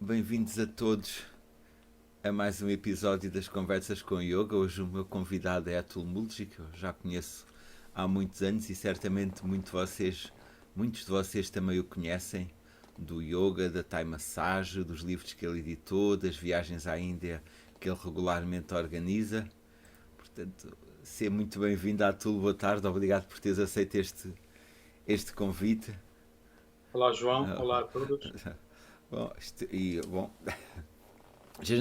Bem-vindos a todos a mais um episódio das Conversas com Yoga. Hoje o meu convidado é Atul Mulji, que eu já conheço há muitos anos e certamente muitos de vocês também o conhecem do yoga, da Thai Massage, dos livros que ele editou, das viagens à Índia que ele regularmente organiza. Portanto, seja muito bem-vindo, Atul. Boa tarde, obrigado por teres aceito este convite. Olá, João. Olá a todos. Bom,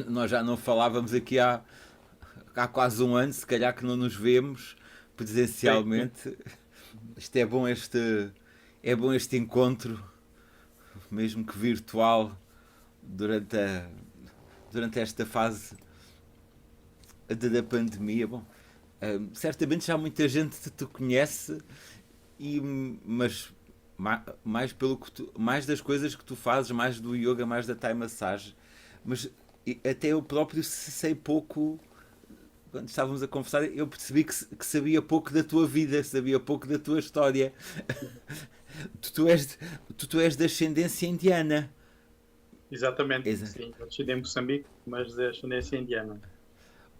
nós já não falávamos aqui há quase um ano, se calhar que não nos vemos Sim, sim. presencialmente. Isto é bom este encontro, mesmo que virtual, durante, durante esta fase da pandemia. Bom, certamente já muita gente te conhece, mas mais das coisas que tu fazes, mais do yoga, mais da Thai massage, mas até eu próprio sei pouco. Quando estávamos a conversar, eu percebi que sabia pouco da tua vida, sabia pouco da tua história. Tu, tu, és, tu és de ascendência indiana. Exatamente. És, Sim, eu nasci em Moçambique, mas de ascendência indiana.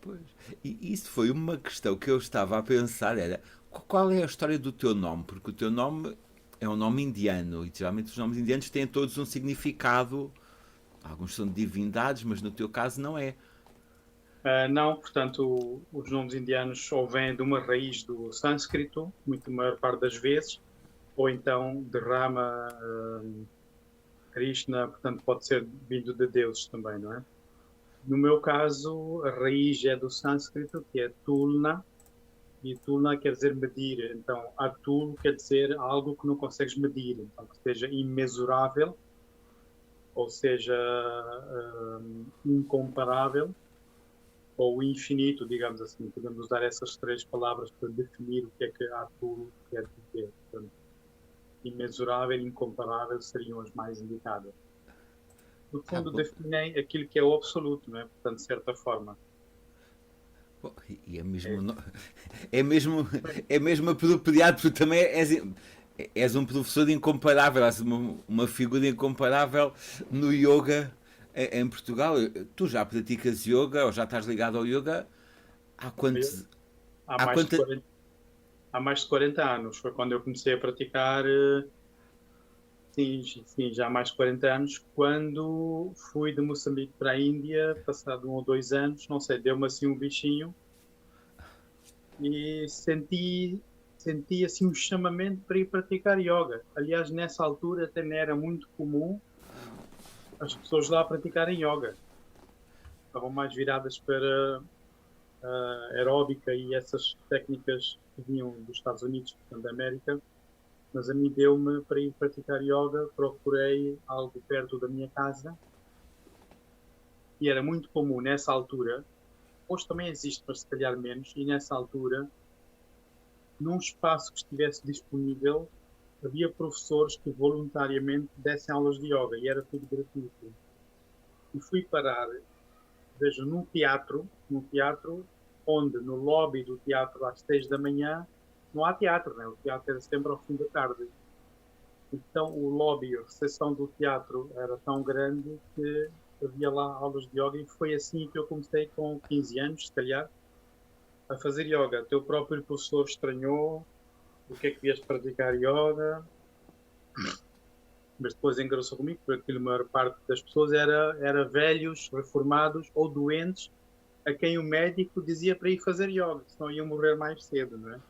pois. E isso foi uma questão que eu estava a pensar, era qual é a história do teu nome? Porque o teu nome é um nome indiano e geralmente os nomes indianos têm todos um significado. Alguns são de divindades, mas no teu caso não é. Não, portanto, os nomes indianos ou vêm de uma raiz do sânscrito, muito maior parte das vezes, ou então de Rama, Krishna, portanto, pode ser vindo de deuses também, não é? No meu caso, a raiz é do sânscrito, que é Tulna, e Tulna quer dizer medir. Então, Atul quer dizer algo que não consegues medir, então, que seja imensurável ou seja, incomparável ou infinito, digamos assim. Podemos usar essas três palavras para definir o que é que Arturo quer dizer. Portanto, imensurável e incomparável seriam as mais indicadas. No Tá fundo, bom. definem aquilo que é o absoluto, não é? Portanto, de certa forma. Bom, e é mesmo, É, é mesmo, é mesmo apropriado, porque também és um professor incomparável, és uma figura incomparável no yoga em Portugal. Tu já praticas yoga ou já estás ligado ao yoga há eu, quantos, há há mais de quanta, 40, há mais de 40 anos. Foi quando eu comecei a praticar, sim, sim, já há mais de 40 anos, quando fui de Moçambique para a Índia, passado 1 ou 2 anos, não sei, deu-me assim um bichinho e senti assim um chamamento para ir praticar yoga. Aliás, nessa altura até não era muito comum as pessoas lá praticarem yoga. Estavam mais viradas para aeróbica e essas técnicas que vinham dos Estados Unidos, portanto, da América. Mas a mim deu-me para ir praticar yoga, procurei algo perto da minha casa e era muito comum nessa altura, hoje também existe, mas se calhar menos, e nessa altura, num espaço que estivesse disponível, havia professores que voluntariamente dessem aulas de yoga e era tudo gratuito. E fui parar, veja, num teatro onde no lobby do teatro às 6 da manhã não há teatro, né? O teatro era sempre ao fim da tarde. Então o lobby, a recepção do teatro era tão grande que havia lá aulas de yoga e foi assim que eu comecei com 15 anos, se calhar, a fazer yoga. O teu próprio professor estranhou o que é que vias praticar yoga, mas depois engraçou comigo, porque a maior parte das pessoas era velhos, reformados ou doentes, a quem o médico dizia para ir fazer yoga, senão iam morrer mais cedo, não é?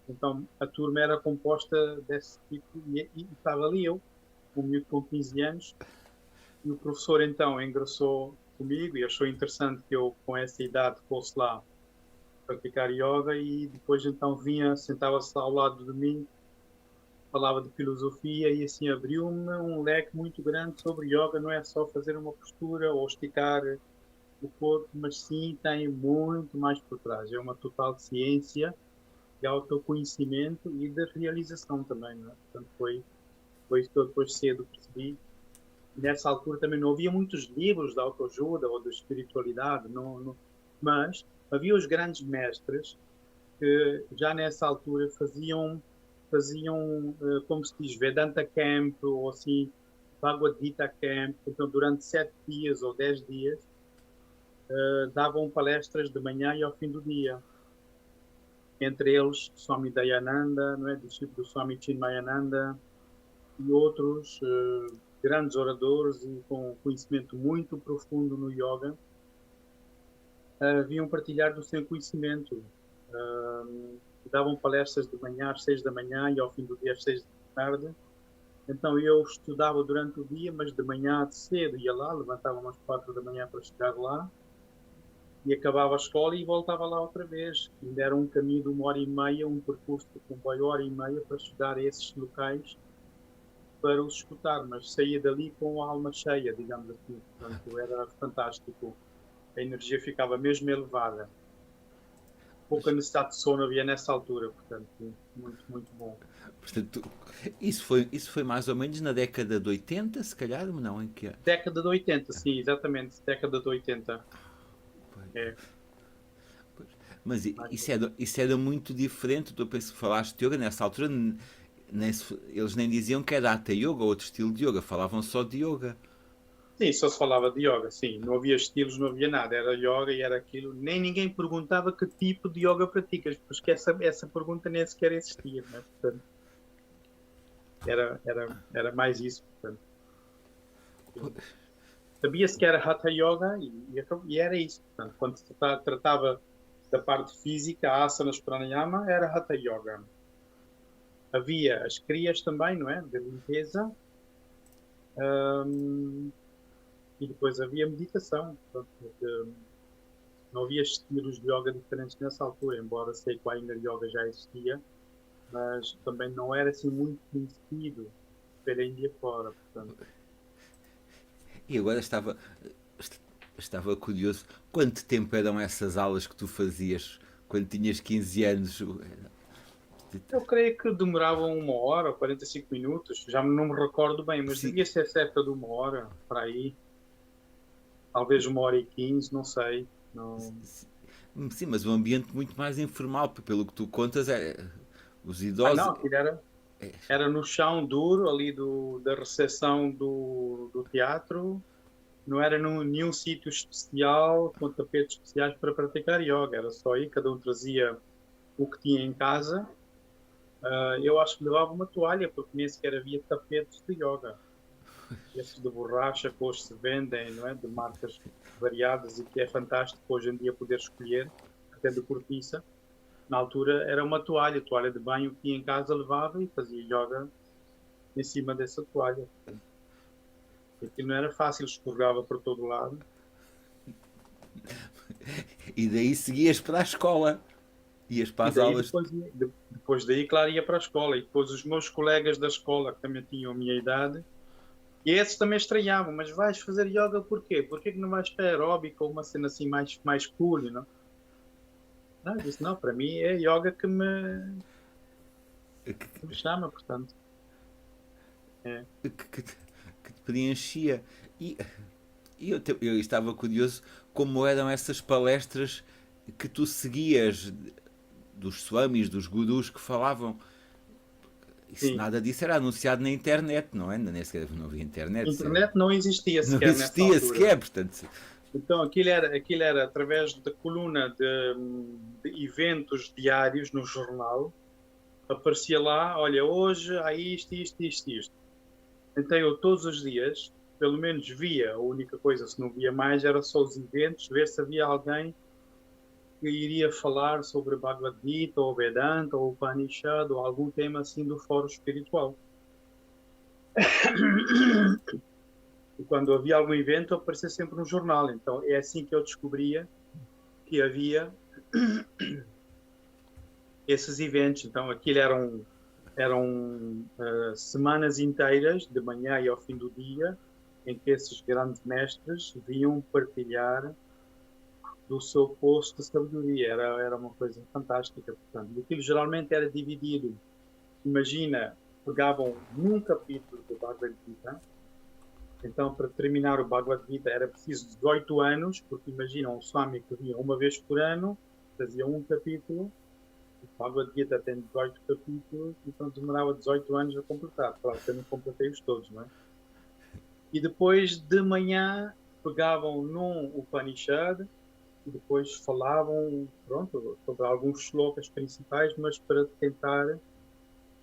Então a turma era composta desse tipo, e estava ali eu, um miúdo com 15 anos, e o professor então engraçou comigo e achou interessante que eu, com essa idade, fosse lá praticar yoga, e depois então vinha, sentava-se ao lado de mim, falava de filosofia e assim abriu-me um leque muito grande sobre yoga. Não é só fazer uma postura ou esticar o corpo, mas sim tem muito mais por trás. É uma total ciência de autoconhecimento e de realização também, não é? Portanto, foi isso que eu depois cedo percebi. Nessa altura também não havia muitos livros de autoajuda ou de espiritualidade, mas havia os grandes mestres que já nessa altura faziam como se diz, Vedanta Camp, ou assim, Bhagavad Gita Camp. Então, durante 7 dias ou 10 dias, davam palestras de manhã e ao fim do dia. Entre eles, Swami Dayananda, não é? Discípulo do Swami Chinmayananda, e outros grandes oradores e com conhecimento muito profundo no yoga, vinham partilhar do seu conhecimento. Davam palestras de manhã às 6 da manhã e ao fim do dia às 6 da tarde. Então eu estudava durante o dia, mas de manhã de cedo ia lá, levantava às 4 da manhã para chegar lá, e acabava a escola e voltava lá outra vez. Ainda era um caminho de 1h30, um percurso de comboio 1h30 para chegar a esses locais para os escutar, mas saía dali com a alma cheia, digamos assim. Portanto, era fantástico. A energia ficava mesmo elevada. Pouca necessidade de sono havia nessa altura, portanto, muito, muito bom. Portanto, isso foi mais ou menos na década de 80, se calhar, não? Em que... Década de 80, sim, exatamente, década de 80. É. Mas isso era muito diferente. Tu penso que falaste de yoga nessa altura, eles nem diziam que era Hatha Yoga ou outro estilo de yoga, falavam só de yoga. Sim, só se falava de yoga, sim. Não havia estilos, não havia nada. Era yoga e era aquilo. Nem ninguém perguntava que tipo de yoga praticas, porque essa pergunta nem sequer existia, né? Portanto, era mais isso. Portanto. Sabia-se que era Hatha Yoga e era isso. Portanto, quando se tratava da parte física, asanas, pranayama, era Hatha Yoga. Havia as kriyas também, não é? De limpeza. E depois havia meditação. Portanto, não havia estilos de yoga diferentes nessa altura, embora sei que o Iyengar Yoga já existia, mas também não era assim muito conhecido pela Índia fora. Portanto. E agora estava curioso, quanto tempo eram essas aulas que tu fazias quando tinhas 15 anos? Eu creio que demoravam 1 hora ou 45 minutos, já não me recordo bem, mas devia ser cerca de 1 hora, para aí. Talvez 1h15, não sei. Não... Sim, mas um ambiente muito mais informal, pelo que tu contas, os idosos... não, aquilo era no chão duro, ali da recepção do teatro. Não era nenhum sítio especial, com tapetes especiais para praticar yoga. Era só aí, cada um trazia o que tinha em casa. Eu acho que levava uma toalha, porque nem sequer havia tapetes de yoga. Esses de borracha que hoje se vendem, não é? De marcas variadas, e que é fantástico hoje em dia poder escolher, até de cortiça. Na altura era uma toalha de banho que tinha em casa, levava e fazia yoga em cima dessa toalha. Aquilo não era fácil, escorregava por todo lado. E daí seguias para a escola. Ias para as aulas. Depois daí, claro, ia para a escola. E depois os meus colegas da escola, que também tinham a minha idade, e esses também estranhavam. Mas vais fazer yoga por quê? Por que não vais para a aeróbica ou uma cena assim mais cool, não? Eu disse, não, para mim é yoga que me chama, portanto. Que te preenchia. E eu estava curioso como eram essas palestras que tu seguias dos swamis, dos gurus que falavam. Isso, nada disso era anunciado na internet, não é? Nem sequer não havia internet. Internet não existia sequer. Não existia sequer, portanto. Então aquilo era através da coluna de eventos diários no jornal. Aparecia lá, olha, hoje há isto. Então eu todos os dias, pelo menos via, a única coisa, se não via mais, era só os eventos, ver se havia alguém que iria falar sobre Bhagavad Gita, ou Vedanta, ou Upanishad, ou algum tema assim do fórum espiritual. E quando havia algum evento, aparecia sempre no jornal. Então é assim que eu descobria que havia esses eventos. Então aquilo eram semanas inteiras, de manhã e ao fim do dia, em que esses grandes mestres vinham partilhar do seu poço de sabedoria. Era uma coisa fantástica. Portanto, aquilo geralmente era dividido. Imagina, pegavam num capítulo do Bhagavad Gita. Então, para terminar o Bhagavad Gita era preciso 18 anos, porque imagina um Swami que vinha uma vez por ano, fazia um capítulo. O Bhagavad Gita tem 18 capítulos, então demorava 18 anos a completar. Claro que eu não completei-os todos, não é? E depois de manhã pegavam num Upanishad e depois falavam, pronto, sobre alguns shlokas principais, mas para tentar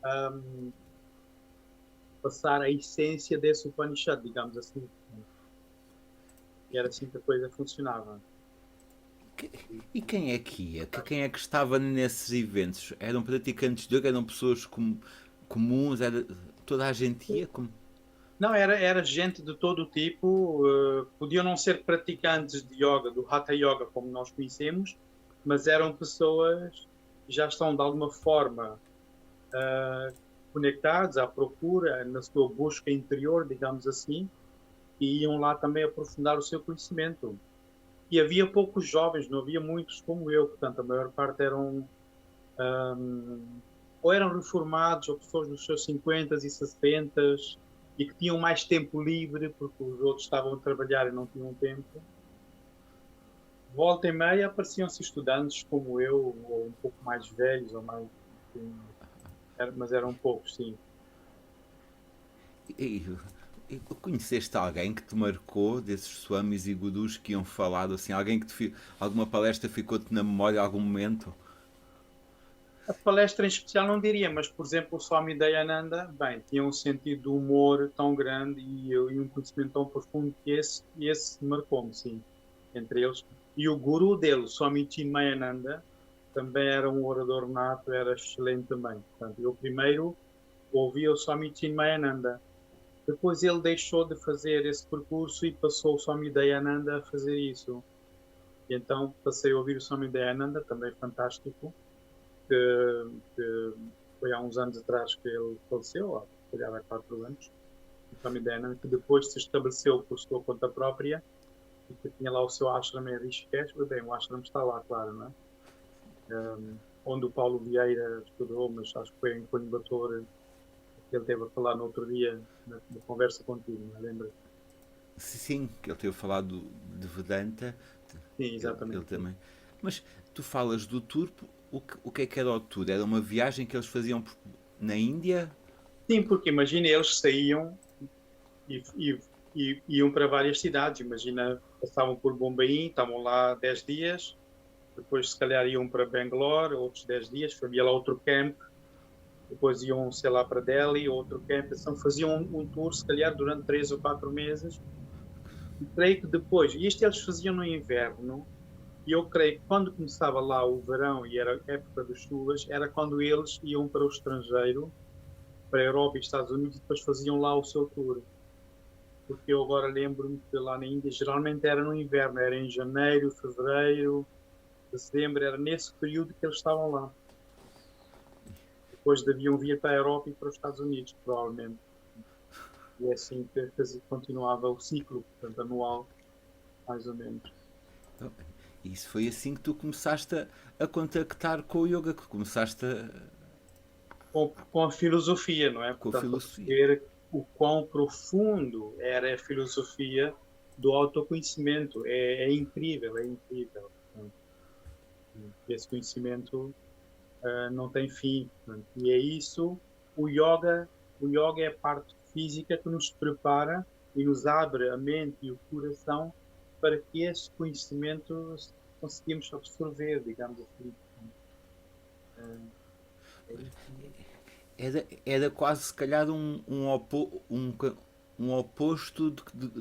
ahm, passar a essência desse Upanishad, digamos assim. E era assim que a coisa funcionava. E quem é que ia? Quem é que estava nesses eventos? Eram praticantes de yoga? Eram pessoas comuns? Era, toda a gente ia? Como? Não, era gente de todo o tipo, podiam não ser praticantes de yoga, do Hatha Yoga, como nós conhecemos, mas eram pessoas que já estão de alguma forma conectados à procura, na sua busca interior, digamos assim, e iam lá também aprofundar o seu conhecimento. E havia poucos jovens, não havia muitos como eu, portanto, a maior parte eram ou eram reformados, ou pessoas dos seus 50 e 60 e que tinham mais tempo livre, porque os outros estavam a trabalhar e não tinham tempo. Volta e meia apareciam-se estudantes como eu, ou um pouco mais velhos, ou mais. Mas eram poucos, sim. E, e conheceste alguém que te marcou desses swamis e gurus que iam falado assim? Alguém que alguma palestra ficou-te na memória algum momento? A palestra em especial não diria, mas, por exemplo, o Swami Dayananda, bem, tinha um sentido de humor tão grande e um conhecimento tão profundo que esse marcou-me, sim, entre eles. E o guru dele, o Swami Chinmayananda, também era um orador nato, era excelente também. Portanto, eu primeiro ouvi o Swami Chinmayananda, depois ele deixou de fazer esse percurso e passou o Swami Dayananda a fazer isso. E então passei a ouvir o Swami Dayananda, também fantástico, que foi há uns anos atrás que ele faleceu, há 4 anos, o Swami Dayananda, que depois se estabeleceu por sua conta própria e que tinha lá o seu ashram em Rishikesh. Bem, o ashram está lá, claro, não é? Onde o Paulo Vieira estudou, mas acho que foi em Coimbatore, que ele teve a falar no outro dia, na conversa contigo, não é? Lembra? Sim, que ele teve falado de Vedanta, Sim, ele exatamente. também. Mas tu falas do tour, o que é que era o tour? Era uma viagem que eles faziam na Índia? Sim, porque imagina, eles saíam e, iam para várias cidades. Imagina, passavam por Bombaim, estavam lá 10 dias, depois se calhar iam para Bangalore, outros 10 dias, havia lá outro camp, depois iam, sei lá, para Delhi, outro camp, então faziam um tour, se calhar, durante 3 ou 4 meses, e creio que depois, e isto eles faziam no inverno, e eu creio que quando começava lá o verão e era a época das chuvas, era quando eles iam para o estrangeiro, para a Europa e Estados Unidos, e depois faziam lá o seu tour. Porque eu agora lembro-me que lá na Índia geralmente era no inverno, era em janeiro, fevereiro, dezembro, era nesse período que eles estavam lá. Depois deviam vir para a Europa e para os Estados Unidos, provavelmente. E é assim que continuava o ciclo, portanto, anual, mais ou menos. Isso foi assim que tu começaste a contactar com o yoga, que começaste Com a filosofia, não é? com a Portanto, para filosofia. perceber o quão profundo era a filosofia do autoconhecimento. É incrível, é incrível. Portanto, esse conhecimento não tem fim. Portanto, e é isso, o yoga é a parte física que nos prepara e nos abre a mente e o coração para que esse conhecimento conseguimos absorver, digamos assim. É isso. Era quase se calhar um oposto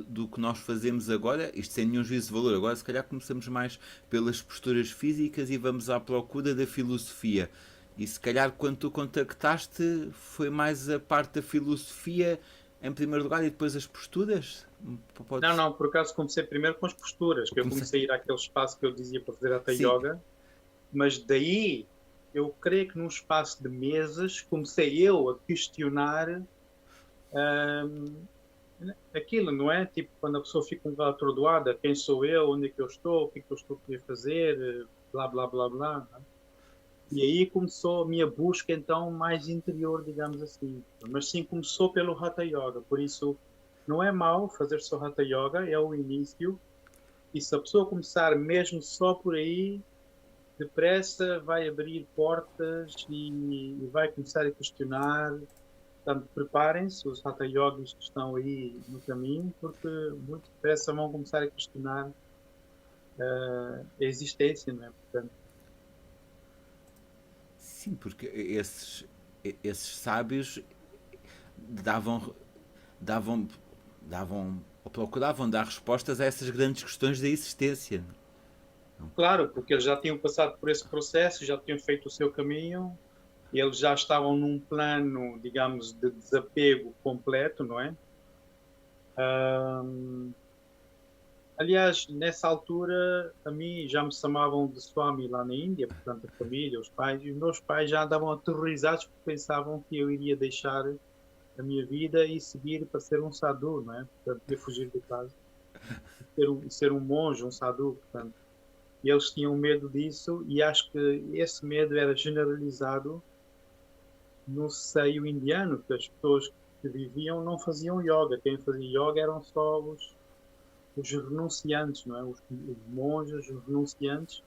do que nós fazemos agora, isto sem nenhum juízo de valor. Agora, se calhar, começamos mais pelas posturas físicas e vamos à procura da filosofia. E se calhar, quando tu contactaste, foi mais a parte da filosofia em primeiro lugar e depois as posturas? Não, Podes... não, por acaso comecei primeiro com as posturas, que eu Comecei... comecei a ir àquele espaço que eu dizia para fazer Hatha Sim, Yoga, mas daí eu creio que num espaço de meses comecei eu a questionar hum, aquilo, não é? Tipo, quando a pessoa fica um bocado atordoada, quem sou eu, onde é que eu estou, o que é que eu estou a fazer, blá, blá, blá, blá. Não é? E aí começou a minha busca, então, mais interior, digamos assim. Mas sim, começou pelo Hatha Yoga, por isso não é mau fazer só Hatha Yoga, é o início. E se a pessoa começar mesmo só por aí, depressa vai abrir portas e vai começar a questionar. Portanto, preparem-se, os Hatha Yogis que estão aí no caminho, porque muito depressa vão começar a questionar a existência, não é? Portanto, Sim, porque esses sábios davam, davam, davam ou procuravam dar respostas a essas grandes questões da existência. claro, porque eles já tinham passado por esse processo, já tinham feito o seu caminho, e eles já estavam num plano, digamos, de desapego completo, não é? Ahm, Aliás, nessa altura, a mim já me chamavam de Swami lá na Índia, portanto, a família, os pais, e os meus pais já andavam aterrorizados porque pensavam que eu iria deixar a minha vida e seguir para ser um sadhu, não é? Portanto, ia fugir de casa, ser um monge, um sadhu, portanto. E eles tinham medo disso e acho que esse medo era generalizado no seio indiano, que as pessoas que viviam não faziam yoga. Quem fazia yoga eram só os renunciantes, não é? Os monges, os renunciantes.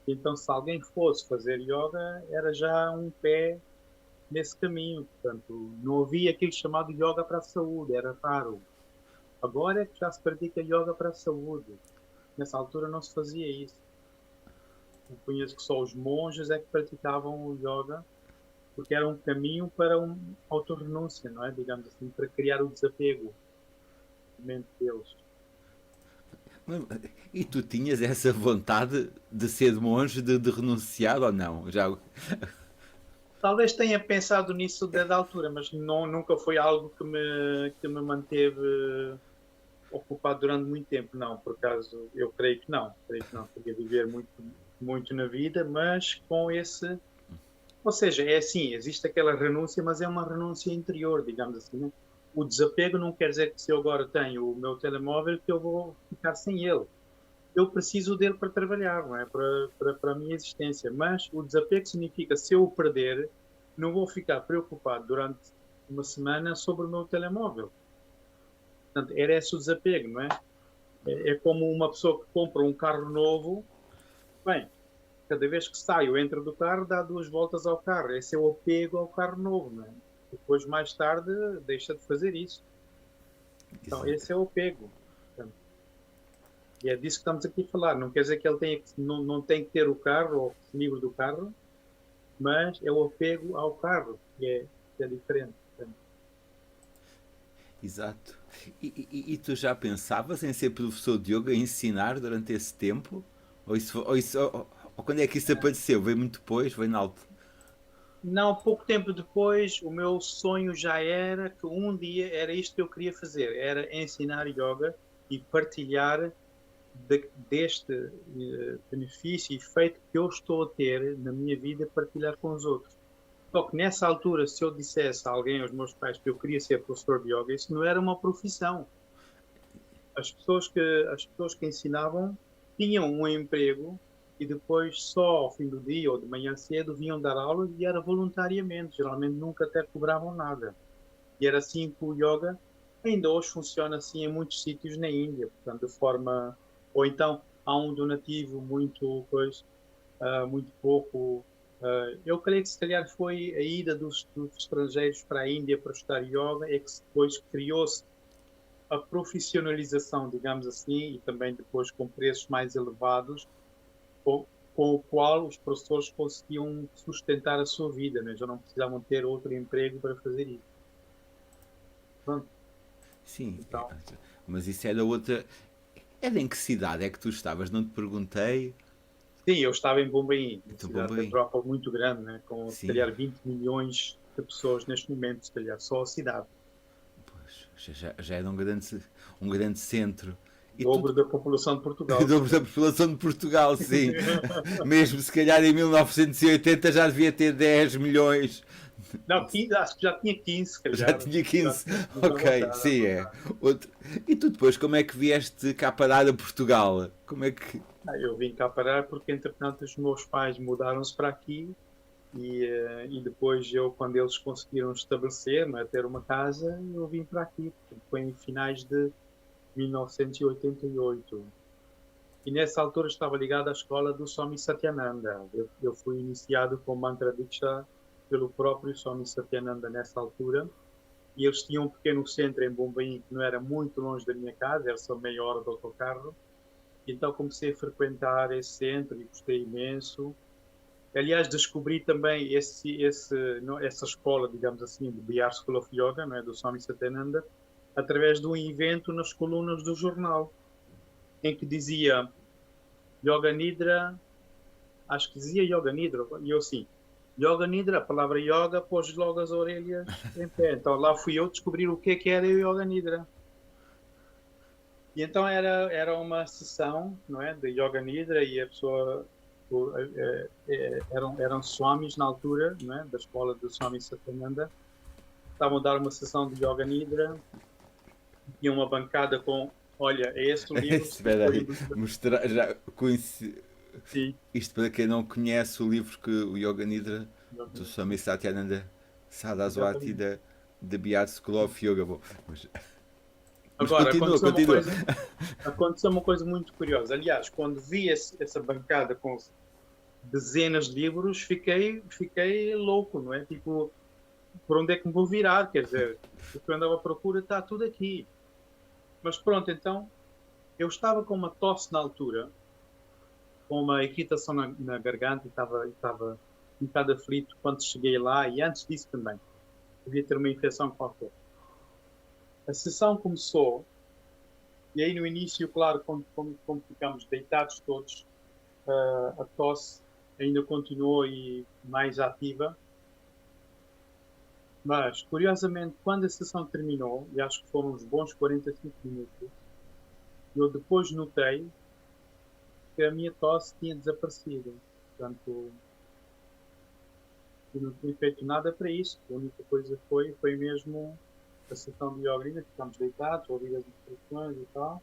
Então, se alguém fosse fazer yoga, era já um pé nesse caminho. Portanto, não havia aquilo chamado yoga para a saúde, era raro. Agora é que já se pratica yoga para a saúde. Nessa altura não se fazia isso. Eu conheço que só os monges é que praticavam o yoga, porque era um caminho para uma autorrenúncia, não é? Digamos assim, para criar o desapego na mente deles. E tu tinhas essa vontade de ser monge, de renunciar ou não? Já, Talvez tenha pensado nisso desde a altura, mas não, nunca foi algo que me manteve ocupado durante muito tempo, não. Por acaso, eu creio que não. Creio que não. Queria viver muito, muito na vida, mas com esse. Ou seja, é assim, existe aquela renúncia, mas é uma renúncia interior, digamos assim, né? O desapego não quer dizer que se eu agora tenho o meu telemóvel que eu vou ficar sem ele. Eu preciso dele para trabalhar, não é? Para a minha existência. Mas o desapego significa, se eu o perder, não vou ficar preocupado durante uma semana sobre o meu telemóvel. Portanto, era esse o desapego, não é? É como uma pessoa que compra um carro novo, bem, cada vez que sai ou entra do carro, dá duas voltas ao carro. Esse é o apego ao carro novo, não é? Depois, mais tarde, deixa de fazer isso. Então, esse é o apego. Portanto, e é disso que estamos aqui a falar. Não quer dizer que ele tenha não tem que ter o carro ou comigo do carro, mas é o apego ao carro que é diferente. Portanto, exato. E tu já pensavas em ser professor de yoga e ensinar durante esse tempo? Ou quando é que isso apareceu? Veio muito depois? Veio na alta? não, pouco tempo depois, o meu sonho já era que um dia era isto que eu queria fazer, era ensinar yoga e partilhar deste benefício e efeito que eu estou a ter na minha vida, partilhar com os outros. Só que nessa altura, se eu dissesse a alguém, aos meus pais, que eu queria ser professor de yoga, isso não era uma profissão. As pessoas que ensinavam tinham um emprego e depois só ao fim do dia ou de manhã cedo vinham dar aulas e era voluntariamente, geralmente nunca até cobravam nada. E era assim que o yoga ainda hoje funciona assim em muitos sítios na Índia, portanto, de forma ou então há um donativo muito muito pouco. Eu creio que se calhar foi a ida dos estrangeiros para a Índia para estudar yoga é que depois criou-se a profissionalização, digamos assim, e também depois com preços mais elevados, com, com o qual os professores conseguiam sustentar a sua vida, né? Já não precisavam ter outro emprego para fazer isso. Pronto, Sim, então, mas isso era outra. Era em que cidade é que tu estavas? Não te perguntei. sim, eu estava em Bombaim, uma Então, cidade de bem. Europa muito grande, né? Com se Sim, calhar 20 milhões de pessoas neste momento, se calhar só a cidade. pois, já era um grande centro. O E tudo dobro da população de Portugal, se dobro da calhar. população de Portugal, sim. Mesmo se calhar em 1980 já devia ter 10 milhões. Não, 15, acho que já tinha 15, se Já calhar. tinha Já 15. tinha 15 Ok, à sim, é. vontade. Outro. E tu depois, como é que vieste cá parar a Portugal? Como é que. Eu vim cá parar porque, entretanto, os meus pais mudaram-se para aqui e depois eu, quando eles conseguiram estabelecer, né, ter uma casa, eu vim para aqui. Foi em finais de 1988. E nessa altura estava ligado à escola do Swami Satyananda. Fui iniciado com Mantra Diksha pelo próprio Swami Satyananda nessa altura. e eles tinham um pequeno centro em Bombaim que não era muito longe da minha casa, era só meia hora de autocarro. Então comecei a frequentar esse centro e gostei imenso. Aliás, descobri também essa escola, digamos assim, de Bihar School of Yoga, não é, do Swami Satyananda, através de um evento nas colunas do jornal, em que dizia Yoga Nidra, acho que dizia Yoga Nidra, e eu assim, Yoga Nidra, a palavra yoga, pôs logo as orelhas em pé. Então lá fui eu descobrir o que era o Yoga Nidra. E então era uma sessão, não é, de Yoga Nidra, e a pessoa eram swamis na altura, não é, da escola do Swami Satyananda, estavam a dar uma sessão de Yoga Nidra, e uma bancada com, olha, é este o livro. Espera aí, mostrar, já conheci. Sim. Isto para quem não conhece o livro que o Yoga Nidra do Swami Satyananda Saraswati da de Bihar School of Yoga. Bom, mas Agora, continua. Aconteceu uma coisa muito curiosa. Aliás, quando vi essa bancada com dezenas de livros, fiquei louco, não é? Tipo, por onde é que me vou virar? Quer dizer, o que eu andava à procura está tudo aqui. Mas pronto, então, eu estava com uma tosse na altura, com uma irritação na garganta, e estava um bocado aflito quando cheguei lá, e antes disso também. Devia ter uma infecção qualquer. A sessão começou, e aí no início, claro, como ficamos deitados todos, a tosse ainda continuou e mais ativa. Mas, curiosamente, quando a sessão terminou, e acho que foram uns bons 45 minutos, eu depois notei que a minha tosse tinha desaparecido. Portanto, eu não tinha feito nada para isso. A única coisa foi mesmo a sessão de yoga, ficámos deitados, ouvir as instruções e tal.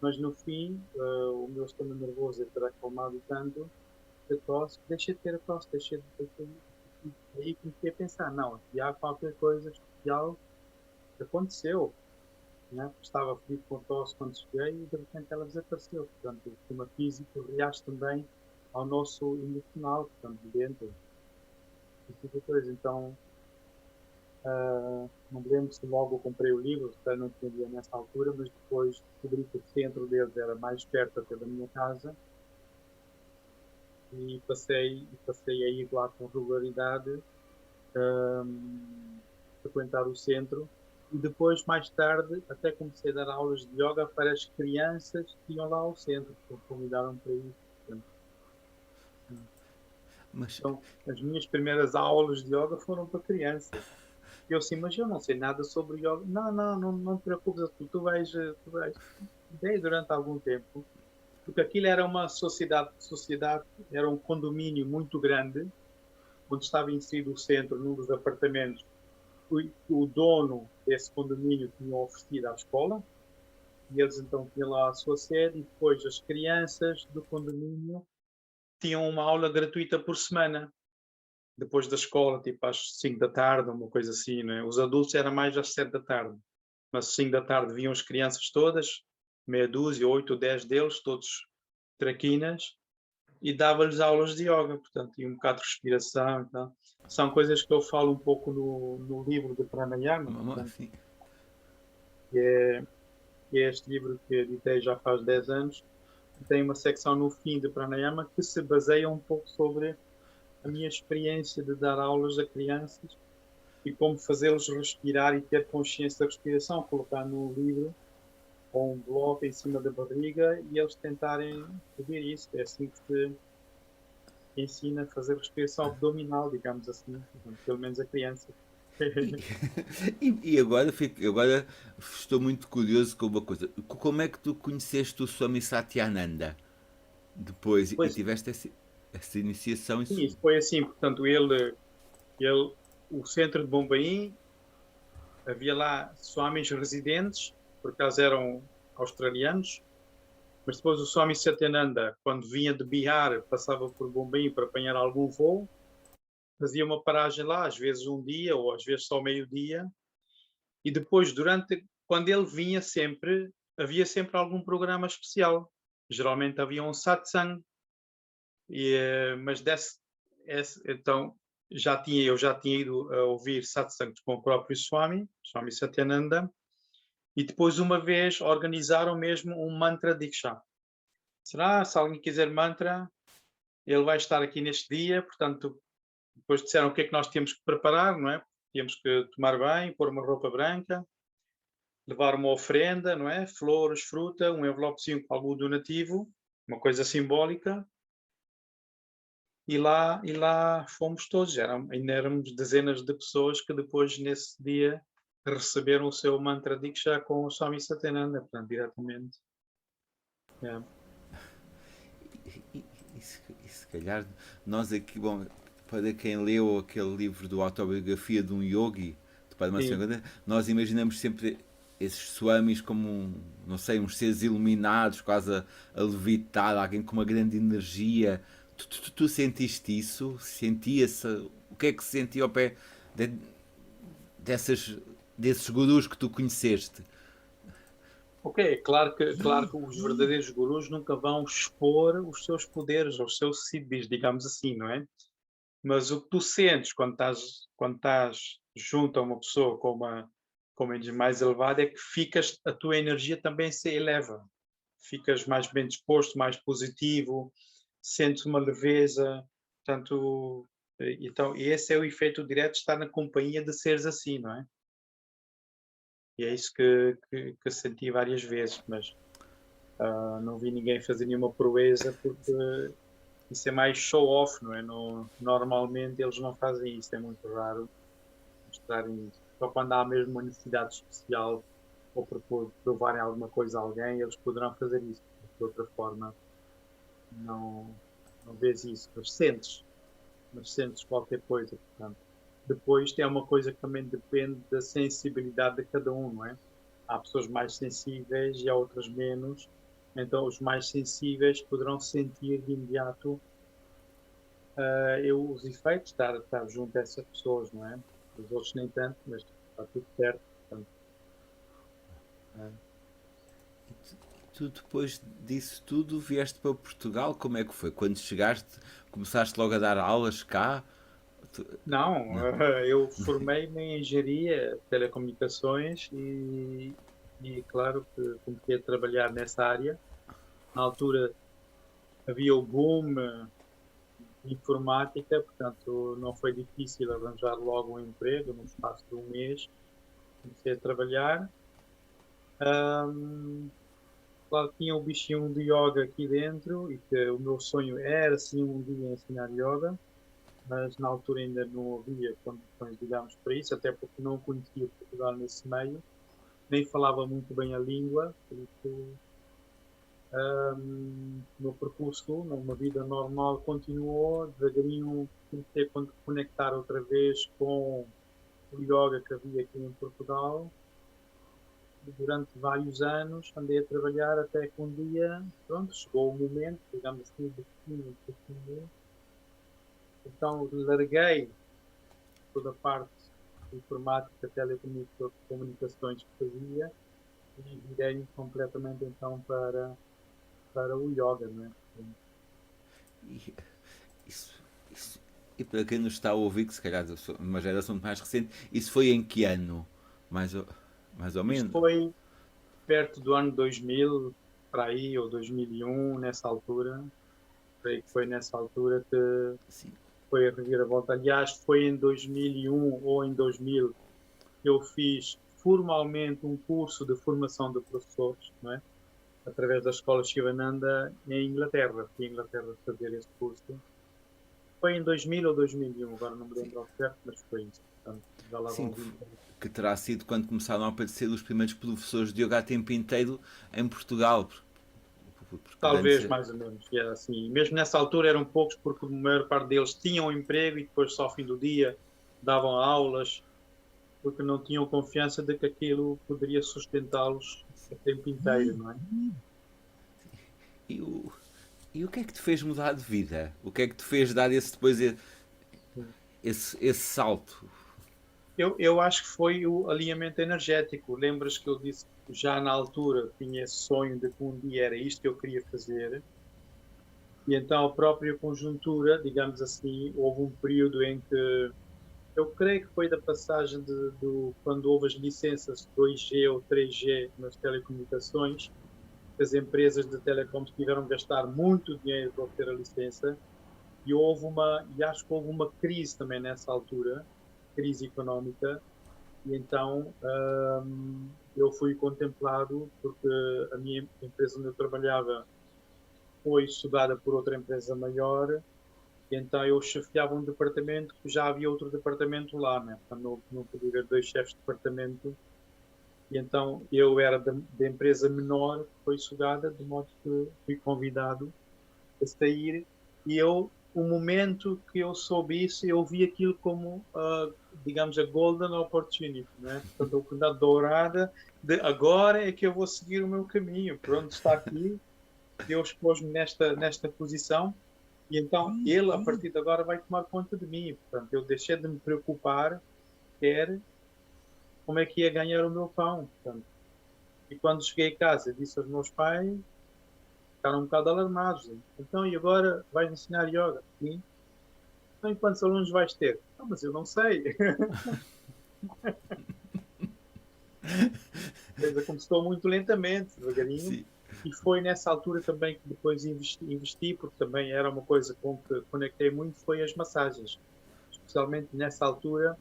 Mas no fim, o meu sistema nervoso terá acalmado tanto que a tosse, deixei de ter a tosse, deixei de. Aí comecei a pensar, não, aqui há qualquer coisa especial que aconteceu. Né? Estava feliz com a tosse quando cheguei e de repente ela desapareceu. Portanto, o sistema físico reage também ao nosso emocional, portanto, dentro. Então, não me lembro se logo eu comprei o livro, se não entendia nessa altura, mas depois descobri que o centro deles era mais perto até da minha casa e passei a ir lá com regularidade, frequentar o centro. E depois, mais tarde, até comecei a dar aulas de yoga para as crianças que iam lá ao centro, que me convidaram para isso. Mas Então, as minhas primeiras aulas de yoga foram para crianças. Eu assim, mas eu não sei nada sobre yoga. Não te preocupes, tu vais bem durante algum tempo, porque aquilo era uma sociedade, era um condomínio muito grande, onde estava inserido o centro, num dos apartamentos. O dono desse condomínio tinha oferecido à escola, e eles então tinham lá a sua sede, e depois as crianças do condomínio tinham uma aula gratuita por semana, depois da escola, tipo às 5 da tarde, uma coisa assim, né? Os adultos era mais às 7 da tarde, mas às 5 da tarde vinham as crianças todas, meia dúzia, 8 ou 10 deles, todos traquinas, e dava-lhes aulas de yoga, portanto, e um bocado de respiração. Então, são coisas que eu falo um pouco no livro de Pranayama, portanto, assim, que é este livro que editei já faz 10 anos, e tem uma secção no fim de Pranayama que se baseia um pouco sobre a minha experiência de dar aulas a crianças e como fazê-los respirar e ter consciência da respiração, colocar no livro ou um bloco em cima da barriga e eles tentarem fazer isso. É assim que se ensina a fazer respiração abdominal, digamos assim, pelo menos a criança. e agora estou muito curioso com uma coisa. Como é que tu conheceste o Swami Satyananda depois e Pois, tiveste essa iniciação? sim, isso foi assim, portanto, o centro de Bombaim, havia lá swamis residentes, por acaso eram australianos, mas depois o Swami Satyananda, quando vinha de Bihar, passava por Bombaim para apanhar algum voo, fazia uma paragem lá, às vezes um dia ou às vezes só meio-dia, e depois, quando ele vinha sempre, havia sempre algum programa especial. Geralmente havia um satsang, mas então eu já tinha ido a ouvir satsangs com o próprio Swami Satyananda, e depois uma vez organizaram mesmo um mantra diksha. Será? Se alguém quiser mantra, ele vai estar aqui neste dia, portanto, depois disseram o que é que nós tínhamos que preparar, não é? Tínhamos que tomar banho, pôr uma roupa branca, levar uma oferenda, não é? Flores, fruta, um envelopezinho com algum donativo, uma coisa simbólica. E lá fomos todos, ainda éramos dezenas de pessoas que depois, nesse dia, receberam o seu mantra Diksha com o Swami Satyananda, portanto, diretamente. É. E se calhar nós aqui, bom, para quem leu aquele livro do Autobiografia de um Yogi, do Padma Sim, Sangha, nós imaginamos sempre esses swamis como, não sei, uns seres iluminados, quase a levitar, alguém com uma grande energia. Tu sentiste isso? Sentia-se? O que é que se sentia ao pé de, dessas, desses gurus que tu conheceste? ok, claro que os verdadeiros gurus nunca vão expor os seus poderes, os seus siddhis, digamos assim, não é? Mas o que tu sentes quando estás junto a uma pessoa com uma energia mais elevada é que a tua energia também se eleva. Ficas mais bem disposto, mais positivo, sentes uma leveza, portanto, então, e esse é o efeito direto de estar na companhia de seres assim, não é? E é isso que senti várias vezes, mas não vi ninguém fazer nenhuma proeza porque isso é mais show off, não é? Normalmente eles não fazem isso, é muito raro mostrarem isso. Só quando há mesmo uma necessidade especial ou para provarem alguma coisa a alguém, eles poderão fazer isso. De outra forma, não, não vês isso, mas sentes qualquer coisa, portanto. Depois tem uma coisa que também depende da sensibilidade de cada um, não é? Há pessoas mais sensíveis e há outras menos. Então, os mais sensíveis poderão sentir de imediato os efeitos de estar junto a essas pessoas, não é? Os outros nem tanto, mas está tudo certo. Portanto, é. Tu depois disso tudo vieste para Portugal? Como é que foi? Quando chegaste, começaste logo a dar aulas cá? Não, Não. eu formei-me em engenharia de telecomunicações e claro que comecei a trabalhar nessa área. Na altura havia o boom de informática, portanto não foi difícil arranjar logo um emprego no espaço de um mês. Comecei a trabalhar. Ahm, Claro que tinha o bichinho de yoga aqui dentro e que o meu sonho era sim um dia ensinar yoga, mas na altura ainda não havia condições, digamos, para isso, até porque não conhecia Portugal nesse meio, nem falava muito bem a língua, por isso o meu percurso, numa vida normal, continuou, devagarinho comecei a conectar outra vez com o yoga que havia aqui em Portugal. Durante vários anos andei a trabalhar até que um dia, pronto, chegou o momento, digamos assim, de fim. Então larguei toda a parte de informática, telecomunicações que fazia e virei completamente então para o yoga, né? E, isso, e para quem nos está a ouvir, que se calhar eu sou uma geração mais recente, isso foi em que ano? Mais ou, mais ou Isto menos? foi perto do ano 2000, para aí, ou 2001, nessa altura. Creio que foi nessa altura que Sim. foi a reviravolta. Aliás, foi em 2001 ou em 2000 que eu fiz formalmente um curso de formação de professores, não é? Através da Escola Shivananda em Inglaterra. Fui à Inglaterra fazer esse curso. Foi em 2000 ou 2001, agora não me Sim. lembro ao certo, mas foi isso. Portanto, já lá Sim, vão 20 anos. que terá sido quando começaram a aparecer os primeiros professores de yoga a tempo inteiro em Portugal. Porque Talvez antes, mais ou menos. E era assim. Mesmo nessa altura eram poucos, porque a maior parte deles tinham um emprego e depois só ao fim do dia davam aulas, porque não tinham confiança de que aquilo poderia sustentá-los o tempo inteiro, não é? e o, e o que é que te fez mudar de vida? O que é que te fez dar esse depois esse salto? Eu acho que foi o alinhamento energético. Lembras que eu disse que já na altura tinha esse sonho de que um dia era isto que eu queria fazer? E então a própria conjuntura, digamos assim, houve um período em que eu creio que foi da passagem quando houve as licenças 2G ou 3G nas telecomunicações, as empresas de telecoms tiveram que gastar muito dinheiro para obter a licença e acho que houve uma crise também nessa altura, crise económica, e então eu fui contemplado porque a minha empresa onde eu trabalhava foi estudada por outra empresa maior. E então eu chefiava um departamento que já havia outro departamento lá, né? Portanto, não podia haver dois chefes de departamento. E então eu era da empresa menor que foi sugada, de modo que fui convidado a sair. E o momento que eu soube isso, eu vi aquilo como, digamos, a golden opportunity, né? Portanto, a oportunidade dourada de agora é que eu vou seguir o meu caminho. Pronto, está aqui. Deus pôs-me nesta posição e então ele, a partir de agora, vai tomar conta de mim. Portanto, eu deixei de me preocupar, quer como é que ia ganhar o meu pão. Portanto, e quando cheguei a casa, disse aos meus pais, ficaram um bocado alarmados. Então, e agora vais ensinar yoga? Sim. Então, e quantos alunos vais ter? Não, mas eu não sei. A coisa começou muito lentamente, devagarinho. Sim. E foi nessa altura também que depois investi, porque também era uma coisa com que conectei muito, foi as massagens. Especialmente nessa altura,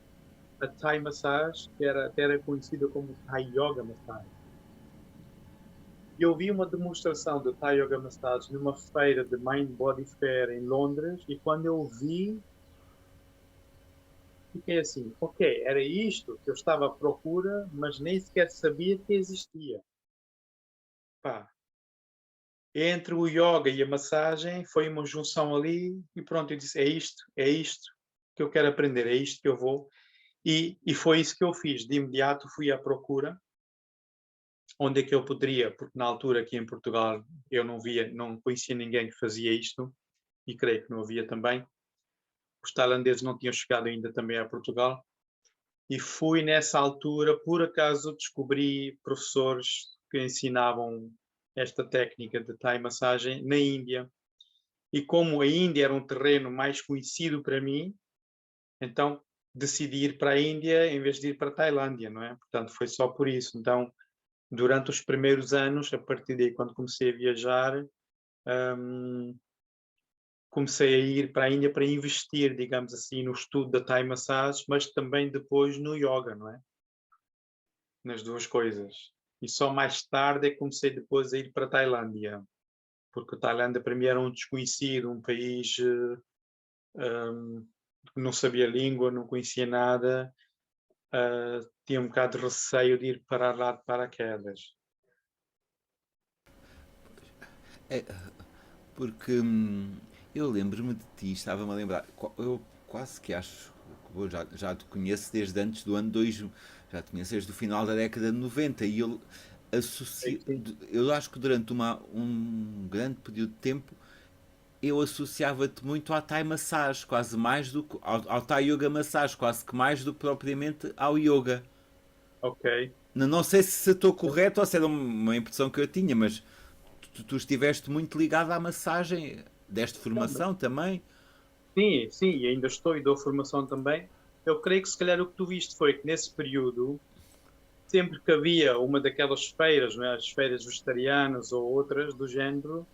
a Thai Massage, que até era conhecida como Thai Yoga Massage. E eu vi uma demonstração de Thai Yoga Massage numa feira de Mind Body Fair em Londres, e quando eu vi, fiquei assim, ok, era isto que eu estava à procura, mas nem sequer sabia que existia. Pá, entre o yoga e a massagem foi uma junção ali e pronto, eu disse, é isto que eu quero aprender, é isto que eu vou. E foi isso que eu fiz, de imediato fui à procura, onde é que eu poderia, porque na altura aqui em Portugal eu não conhecia ninguém que fazia isto, e creio que não havia também. Os tailandeses não tinham chegado ainda também a Portugal, e fui nessa altura, por acaso descobri professores que ensinavam esta técnica de Thai massagem na Índia. E como a Índia era um terreno mais conhecido para mim, então decidi ir para a Índia em vez de ir para a Tailândia, não é? Portanto, foi só por isso. Então, durante os primeiros anos, a partir daí, quando comecei a viajar, comecei a ir para a Índia para investir, digamos assim, no estudo da Thai massage, mas também depois no yoga, não é? Nas duas coisas. E só mais tarde é que comecei depois a ir para a Tailândia, porque a Tailândia para mim era um desconhecido, um país que não sabia língua, não conhecia nada, tinha um bocado de receio de ir parar lá de paraquedas. É, porque eu lembro-me de ti, estava-me a lembrar, eu quase que acho, eu já te conheço desde antes do ano 2000, já te conheço desde o final da década de 90 e eu É associo, que sim. eu acho que durante um grande período de tempo eu associava-te muito à Thai Massage, quase mais do que ao Thai Yoga Massage, quase que mais do que propriamente ao yoga. Ok. Não sei se estou correto ou se era uma impressão que eu tinha, mas tu estiveste muito ligado à massagem, deste Não, mas formação também. sim, sim, e ainda estou e dou formação também. Eu creio que se calhar o que tu viste foi que nesse período, sempre que havia uma daquelas feiras, não é? As feiras vegetarianas ou outras do género,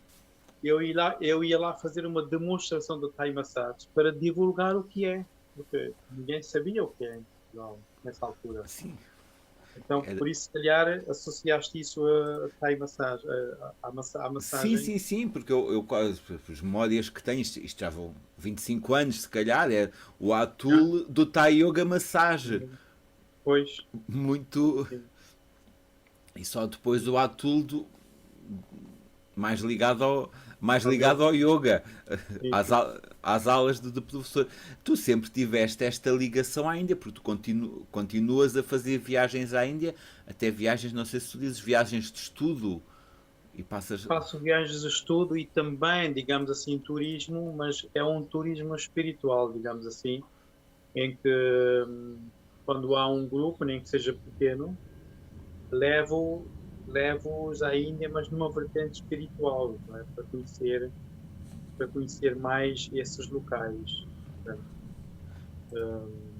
eu ia lá fazer uma demonstração de Thai massage para divulgar o que é, porque ninguém sabia o que é em Portugal nessa altura. Sim, Então, era, por isso, se calhar, associaste isso a Thai massage, à sim, massagem. sim, sim, porque eu quase, as memórias que tenho, isto já vão 25 anos se calhar, é o Ah, Atul do Thai Yoga Massage. pois, Muito. sim, E só depois o Atul mais ligado mais ao ligado yoga. ao yoga, Sim, sim. às aulas de professor. Tu sempre tiveste esta ligação à Índia, porque tu continuas a fazer viagens à Índia, até viagens, não sei se tu dizes viagens de estudo, e passas. Faço viagens de estudo e também, digamos assim, turismo, mas é um turismo espiritual, digamos assim, em que quando há um grupo, nem que seja pequeno, levo-os à Índia, mas numa vertente espiritual, não é? Para conhecer. para conhecer mais esses locais. Portanto, hum,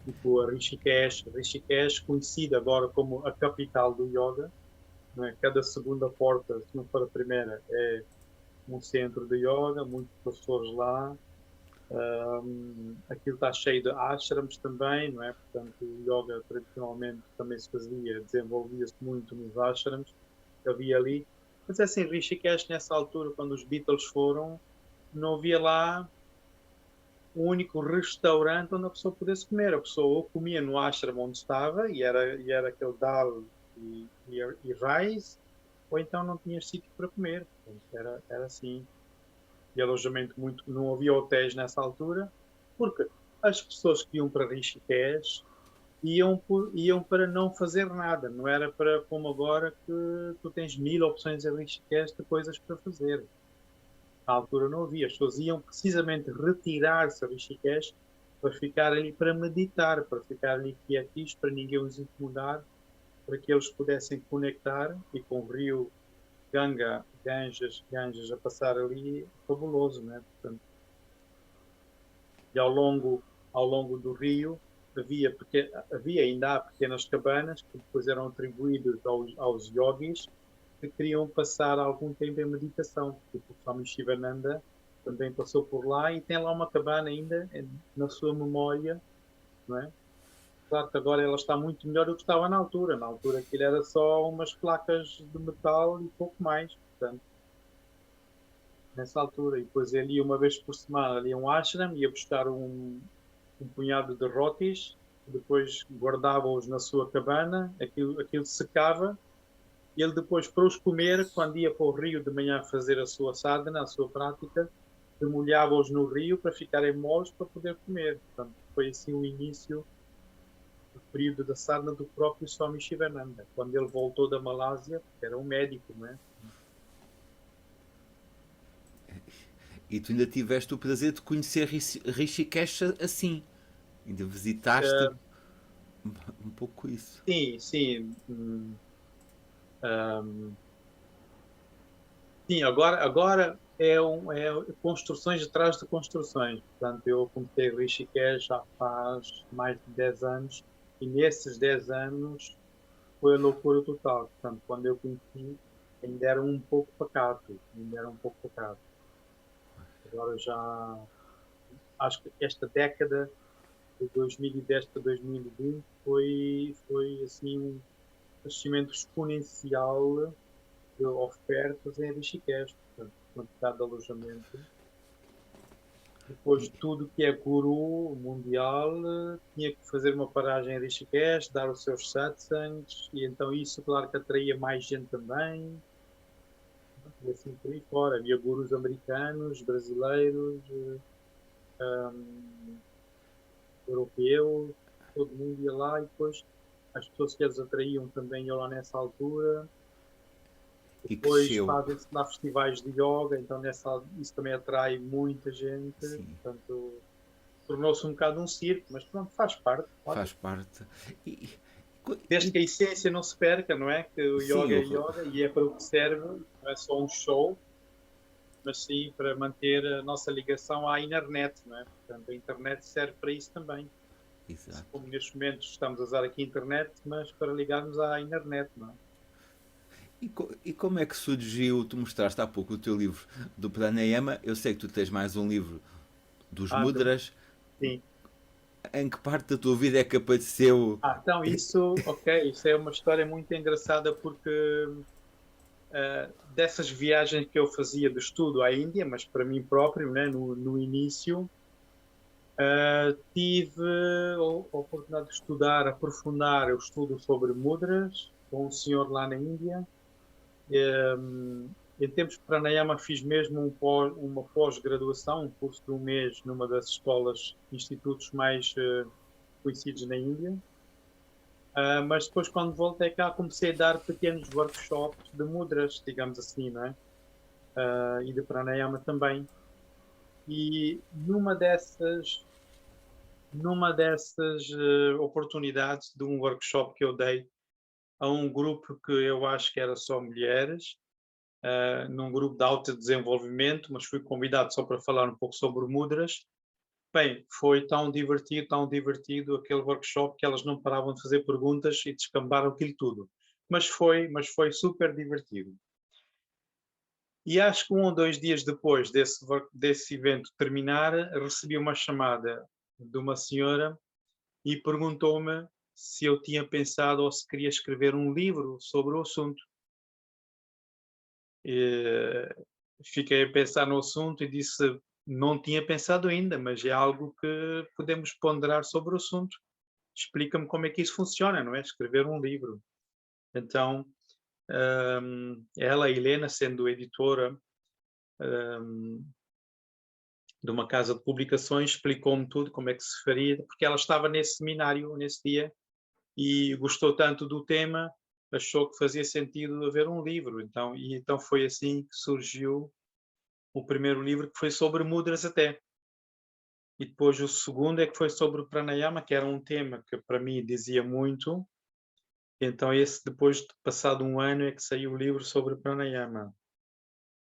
tipo a Rishikesh conhecida agora como a capital do yoga, não é? Cada segunda porta, se não for a primeira, é um centro de yoga, muitos professores lá. Aquilo está cheio de ashrams também, não é? Portanto, o yoga tradicionalmente também se fazia, desenvolvia-se muito nos ashrams que havia ali. Mas é assim, Rishikesh, nessa altura, quando os Beatles foram, não havia lá um único restaurante onde a pessoa pudesse comer. A pessoa ou comia no ashram onde estava, e era aquele dal e rice, ou então não tinha sítio para comer. Portanto, era assim. E alojamento muito. Não havia hotéis nessa altura, porque as pessoas que iam para Rishikesh iam para não fazer nada. Não era para como agora que tu tens 1000 opções em Rishikesh de coisas para fazer. Na altura não havia. As pessoas iam precisamente retirar-se a Rishikesh para ficar ali para meditar, para ficar ali quietinhos, para ninguém os incomodar, para que eles pudessem conectar e com o rio Ganges a passar ali, fabuloso, né? Portanto, e ao longo do rio havia ainda há pequenas cabanas que depois eram atribuídas aos yogis que queriam passar algum tempo em meditação. Tipo, o Swami Shivananda também passou por lá e tem lá uma cabana ainda na sua memória, não é? Claro que agora ela está muito melhor do que estava na altura. Na altura aquilo era só umas placas de metal e pouco mais. Portanto, nessa altura. E depois ele ia uma vez por semana ali a um ashram, ia buscar um punhado de rotis, depois guardava-os na sua cabana, aquilo secava, e ele depois, para os comer, quando ia para o rio de manhã fazer a sua sadhana, a sua prática, demolhava-os no rio para ficarem moles para poder comer. Portanto, foi assim o início do período da sadhana do próprio Swami Shivananda, quando ele voltou da Malásia, porque era um médico, não é? E tu ainda tiveste o prazer de conhecer Rishikesh assim. Ainda visitaste Uh, um pouco isso. sim, sim. Sim, agora é construções atrás de construções. Portanto, eu comecei o Rishikesh já faz mais de 10 anos e nesses 10 anos foi a loucura total. Portanto, quando eu conheci, ainda era um pouco pacato. Ainda era um pouco pacato. Agora já acho que esta década de 2010 para 2020 foi assim um crescimento exponencial de ofertas em Rishikesh. Portanto, quantidade de alojamento. Depois, tudo que é guru mundial tinha que fazer uma paragem em Rishikesh, dar os seus satsangs, e então isso, claro que atraía mais gente também, e assim por aí fora. Havia gurus americanos, brasileiros, um, europeus, todo mundo ia lá, e depois as pessoas que eles atraíam também iam lá nessa altura. E Depois cresceu. fazem-se lá festivais de yoga, então isso também atrai muita gente, Sim, portanto tornou-se um bocado um circo, mas pronto, faz parte. Olha, faz parte. E, desde e- que a essência não se perca, não é? Que o sim, yoga é yoga e é para o que serve, não é só um show, mas sim para manter a nossa ligação à internet, não é? Portanto, a internet serve para isso também. Assim exato. como nestes momentos estamos a usar aqui a internet, mas para ligarmos à internet, não é? E como é que surgiu? Tu mostraste há pouco o teu livro do Pranayama. Eu sei que tu tens mais um livro dos Ah, mudras. sim. Em que parte da tua vida é que apareceu? Então isso, ok, isso é uma história muito engraçada porque dessas viagens que eu fazia de estudo à Índia, mas para mim próprio, né, no início, tive a oportunidade de estudar, aprofundar o estudo sobre mudras com um senhor lá na Índia. Em tempos de pranayama fiz mesmo uma pós-graduação, um curso de um mês numa das escolas, institutos mais conhecidos na Índia. Mas depois, quando voltei cá, comecei a dar pequenos workshops de mudras, digamos assim, né? E de pranayama também. E numa dessas oportunidades de um workshop que eu dei a um grupo que eu acho que era só mulheres, num grupo de autodesenvolvimento, mas fui convidado só para falar um pouco sobre mudras. Bem, foi tão divertido aquele workshop que elas não paravam de fazer perguntas e descambaram aquilo tudo. Mas foi super divertido. E acho que 1 ou 2 dias depois desse evento terminar, recebi uma chamada de uma senhora e perguntou-me se eu tinha pensado ou se queria escrever um livro sobre o assunto. E fiquei a pensar no assunto e disse: "Não tinha pensado ainda, mas é algo que podemos ponderar sobre o assunto. Explica-me como é que isso funciona, não é? Escrever um livro". Então, ela, a Helena, sendo editora, hum, de uma casa de publicações, explicou-me tudo, como é que se faria, porque ela estava nesse seminário nesse dia e gostou tanto do tema, achou que fazia sentido haver um livro. Então foi assim que surgiu o primeiro livro, que foi sobre mudras até. E depois o segundo é que foi sobre o pranayama, que era um tema que para mim dizia muito. Então esse, depois de passado 1 ano, é que saiu o livro sobre o pranayama.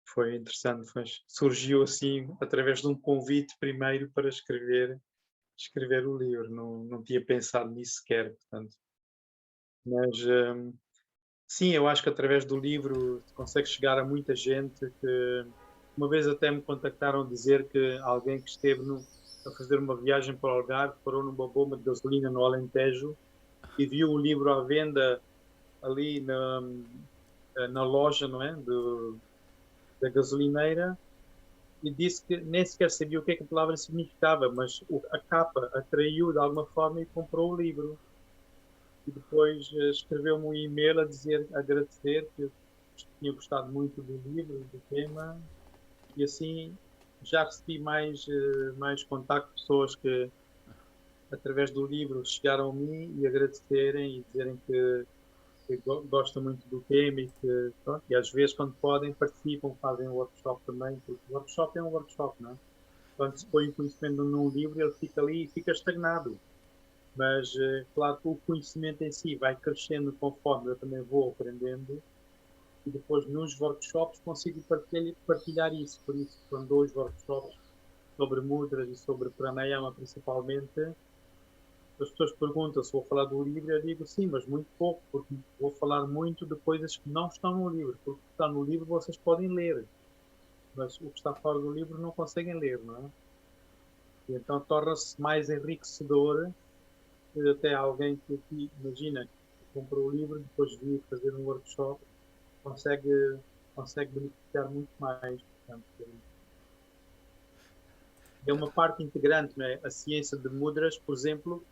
Foi interessante, surgiu assim através de um convite primeiro para escrever o livro. Não tinha pensado nisso sequer, portanto. Mas sim, eu acho que através do livro se consegue chegar a muita gente. Que uma vez até me contactaram a dizer que alguém que esteve a fazer uma viagem para o Algarve parou numa bomba de gasolina no Alentejo e viu o livro à venda ali na loja, não é? Da gasolineira, e disse que nem sequer sabia o que é que a palavra significava, mas a capa atraiu de alguma forma e comprou o livro. E depois escreveu-me um e-mail a dizer, a agradecer, que eu tinha gostado muito do livro, do tema, e assim já recebi mais contacto de pessoas que, através do livro, chegaram a mim e agradecerem e dizerem que gostam muito do tema e que, pronto, e às vezes, quando podem, participam, fazem um workshop também, porque o workshop é um workshop, não é? Quando se põe o conhecimento num livro, ele fica ali e fica estagnado. Mas, claro que o conhecimento em si vai crescendo conforme eu também vou aprendendo, e depois nos workshops consigo partilhar isso. Por isso, quando dou os workshops sobre mudras e sobre pranayama principalmente, as pessoas perguntam se vou falar do livro, eu digo sim, mas muito pouco, porque vou falar muito de coisas que não estão no livro, porque o que está no livro vocês podem ler, mas o que está fora do livro não conseguem ler, não é? E então torna-se mais enriquecedor. Até alguém que aqui, imagina, comprou o livro, depois viu fazer um workshop, consegue, consegue beneficiar muito mais. Portanto, é uma parte integrante, não é? A ciência de mudras, por exemplo,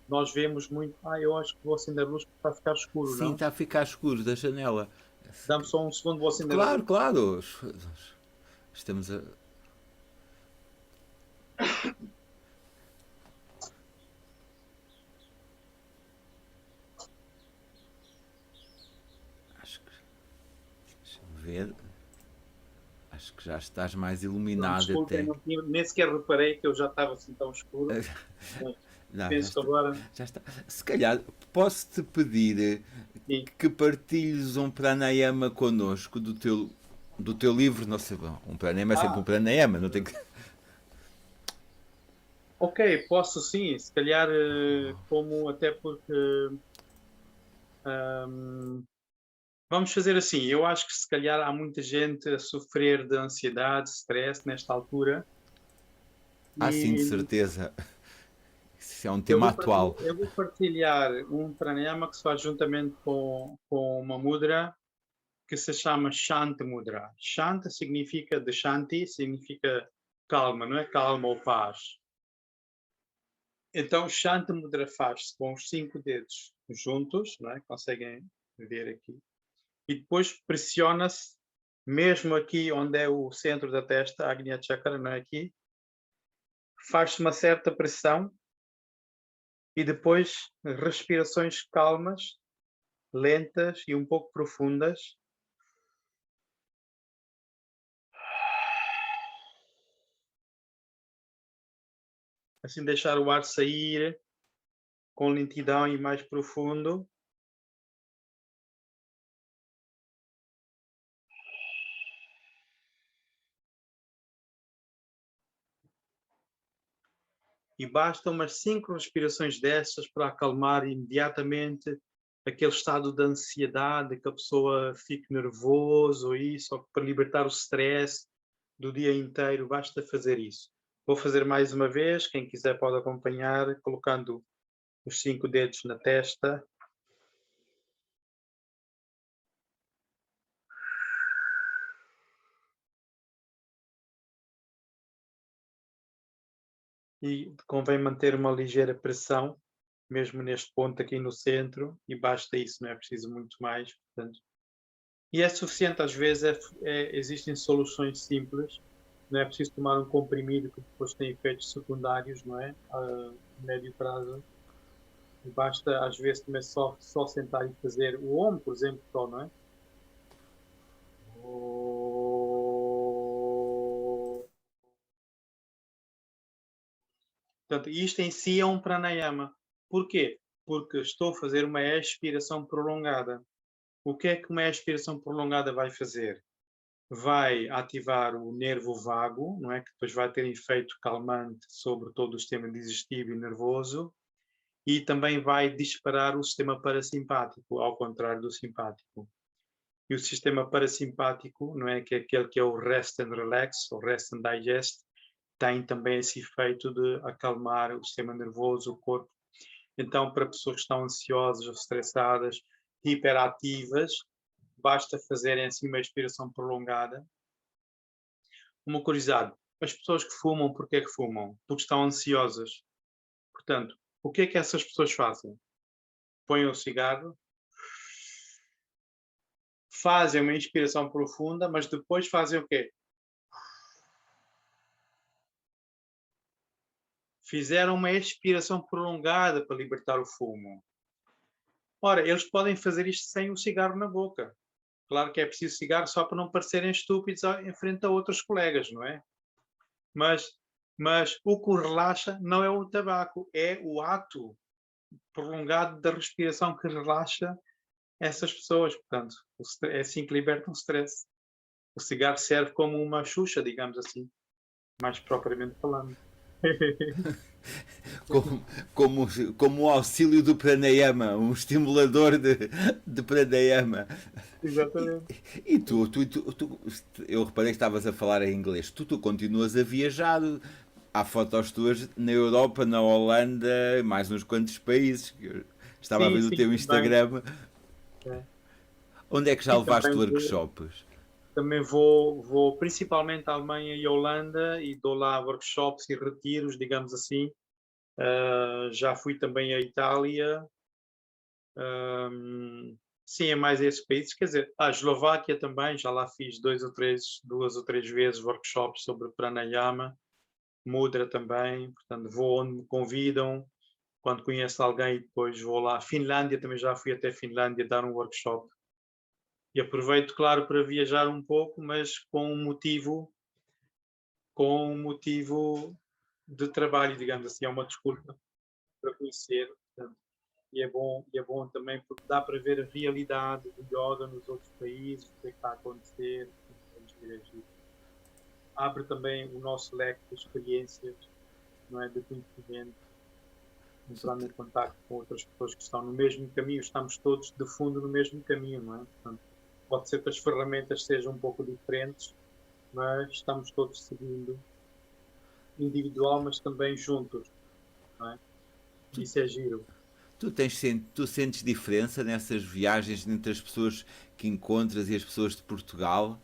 nós vemos muito. Eu acho que vou acender a luz porque está a ficar escuro, Sim, não? está a ficar escuro da janela. Dá-me só um segundo, vou acender a Claro, luz. claro. Estamos a. Acho que. Deixa-me ver. Acho que já estás mais Pronto, iluminado desculpem, até. não tinha, nem sequer reparei que eu já estava assim tão escuro. Mas Não, já penso que está. agora, Já está. Se calhar posso-te pedir sim. que partilhes um pranayama connosco do teu livro, não sei, bom, um pranayama é sempre um Ah, pranayama, não tem que. ok, posso sim, se calhar, como até porque. ahm, Vamos fazer assim, eu acho que se calhar há muita gente a sofrer de ansiedade, stress nesta altura, Ah, sim, de e certeza. Isso é um eu tema vou partilhar, atual. eu vou partilhar um pranayama que se faz juntamente com uma mudra que se chama Shanti Mudra. Shanti significa, de Shanti significa calma, não é? Calma ou paz. Então, Shanti Mudra faz-se com os 5 dedos juntos, não é? Conseguem ver aqui. E depois pressiona-se, mesmo aqui onde é o centro da testa, a Agnya Chakra, não é aqui, faz-se uma certa pressão e depois respirações calmas, lentas e um pouco profundas. Assim deixar o ar sair com lentidão e mais profundo. E basta umas 5 respirações dessas para acalmar imediatamente aquele estado de ansiedade, que a pessoa fique nervoso ou isso, ou para libertar o stress do dia inteiro, basta fazer isso. Vou fazer mais uma vez, quem quiser pode acompanhar, colocando os 5 dedos na testa. E convém manter uma ligeira pressão, mesmo neste ponto aqui no centro, e basta isso, não é preciso muito mais, portanto. E é suficiente, às vezes existem soluções simples, não é preciso tomar um comprimido que depois tem efeitos secundários, não é? A médio prazo. E basta, às vezes, também só sentar e fazer o ombro, por exemplo, só, não é? Portanto, isto em si é um pranayama. Porquê? Porque estou a fazer uma expiração prolongada. O que é que uma expiração prolongada vai fazer? Vai ativar o nervo vago, não é? Que depois vai ter efeito calmante sobre todo o sistema digestivo e nervoso, e também vai disparar o sistema parasimpático, ao contrário do simpático. E o sistema parasimpático, não é? Que é aquele que é o rest and relax, ou rest and digest, tem também esse efeito de acalmar o sistema nervoso, o corpo. Então, para pessoas que estão ansiosas ou estressadas, hiperativas, basta fazerem assim uma expiração prolongada. Uma curiosidade, as pessoas que fumam, porquê é que fumam? Porque estão ansiosas. Portanto, o que é que essas pessoas fazem? Põem o cigarro, fazem uma inspiração profunda, mas depois fazem o quê? Fizeram uma expiração prolongada para libertar o fumo. Ora, eles podem fazer isto sem o cigarro na boca. Claro que é preciso cigarro só para não parecerem estúpidos em frente a outros colegas, não é? Mas o que o relaxa não é o tabaco, é o ato prolongado da respiração que relaxa essas pessoas. Portanto, é assim que libertam o stress. O cigarro serve como uma xuxa, digamos assim, mais propriamente falando. Como, como o auxílio do pranayama, um estimulador de pranayama. E, Exatamente. e eu reparei que estavas a falar em inglês. Tu continuas a viajar. Há fotos tuas na Europa, na Holanda, mais uns quantos países. Eu estava a Sim, ver o sim, teu também. Instagram. É. Onde é que já E levaste workshops? também vou principalmente à Alemanha e Holanda e dou lá workshops e retiros, digamos assim. Já fui também à Itália. Sim, é mais esses países. Quer dizer, a Eslováquia também, já lá fiz 2 ou 3 vezes workshops sobre pranayama, mudra também. Portanto, vou onde me convidam, quando conheço alguém, depois vou lá. Finlândia, também já fui até Finlândia dar um workshop. E aproveito, claro, para viajar um pouco, mas com um motivo de trabalho, digamos assim, é uma desculpa para conhecer. Portanto, e é bom também porque dá para ver a realidade do yoga nos outros países, o que é que está a acontecer, como podemos dirigir. Abre também o nosso leque de experiências, não é, de conhecimento, entrando em contato com outras pessoas que estão no mesmo caminho, estamos todos de fundo no mesmo caminho, não é? Portanto, pode ser que as ferramentas sejam um pouco diferentes, mas estamos todos seguindo individual, mas também juntos, não é? Tu, Isso é giro. tu sentes diferença nessas viagens entre as pessoas que encontras e as pessoas de Portugal?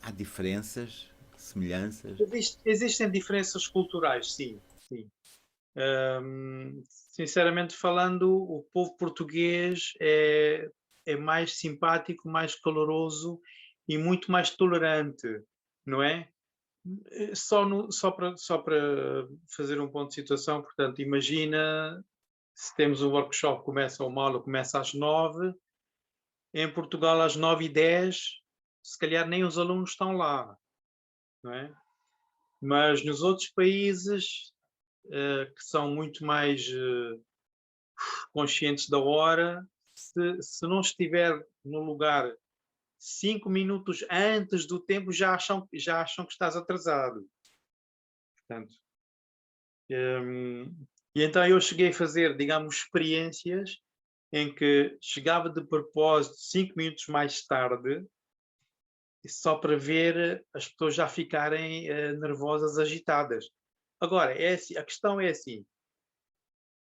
Há diferenças? Semelhanças? Existem diferenças culturais, sim, sim. Sinceramente falando, o povo português é mais simpático, mais caloroso e muito mais tolerante, não é? Só para fazer um ponto de situação, portanto, imagina se temos um workshop, começa uma aula, começa às 9, em Portugal às 9h10, se calhar nem os alunos estão lá, não é? Mas nos outros países, que são muito mais conscientes da hora, se não estiver no lugar 5 minutos antes do tempo, já acham que estás atrasado. Portanto, E então eu cheguei a fazer, digamos, experiências em que chegava de propósito 5 minutos mais tarde, só para ver as pessoas já ficarem nervosas, agitadas. Agora, assim, a questão é assim,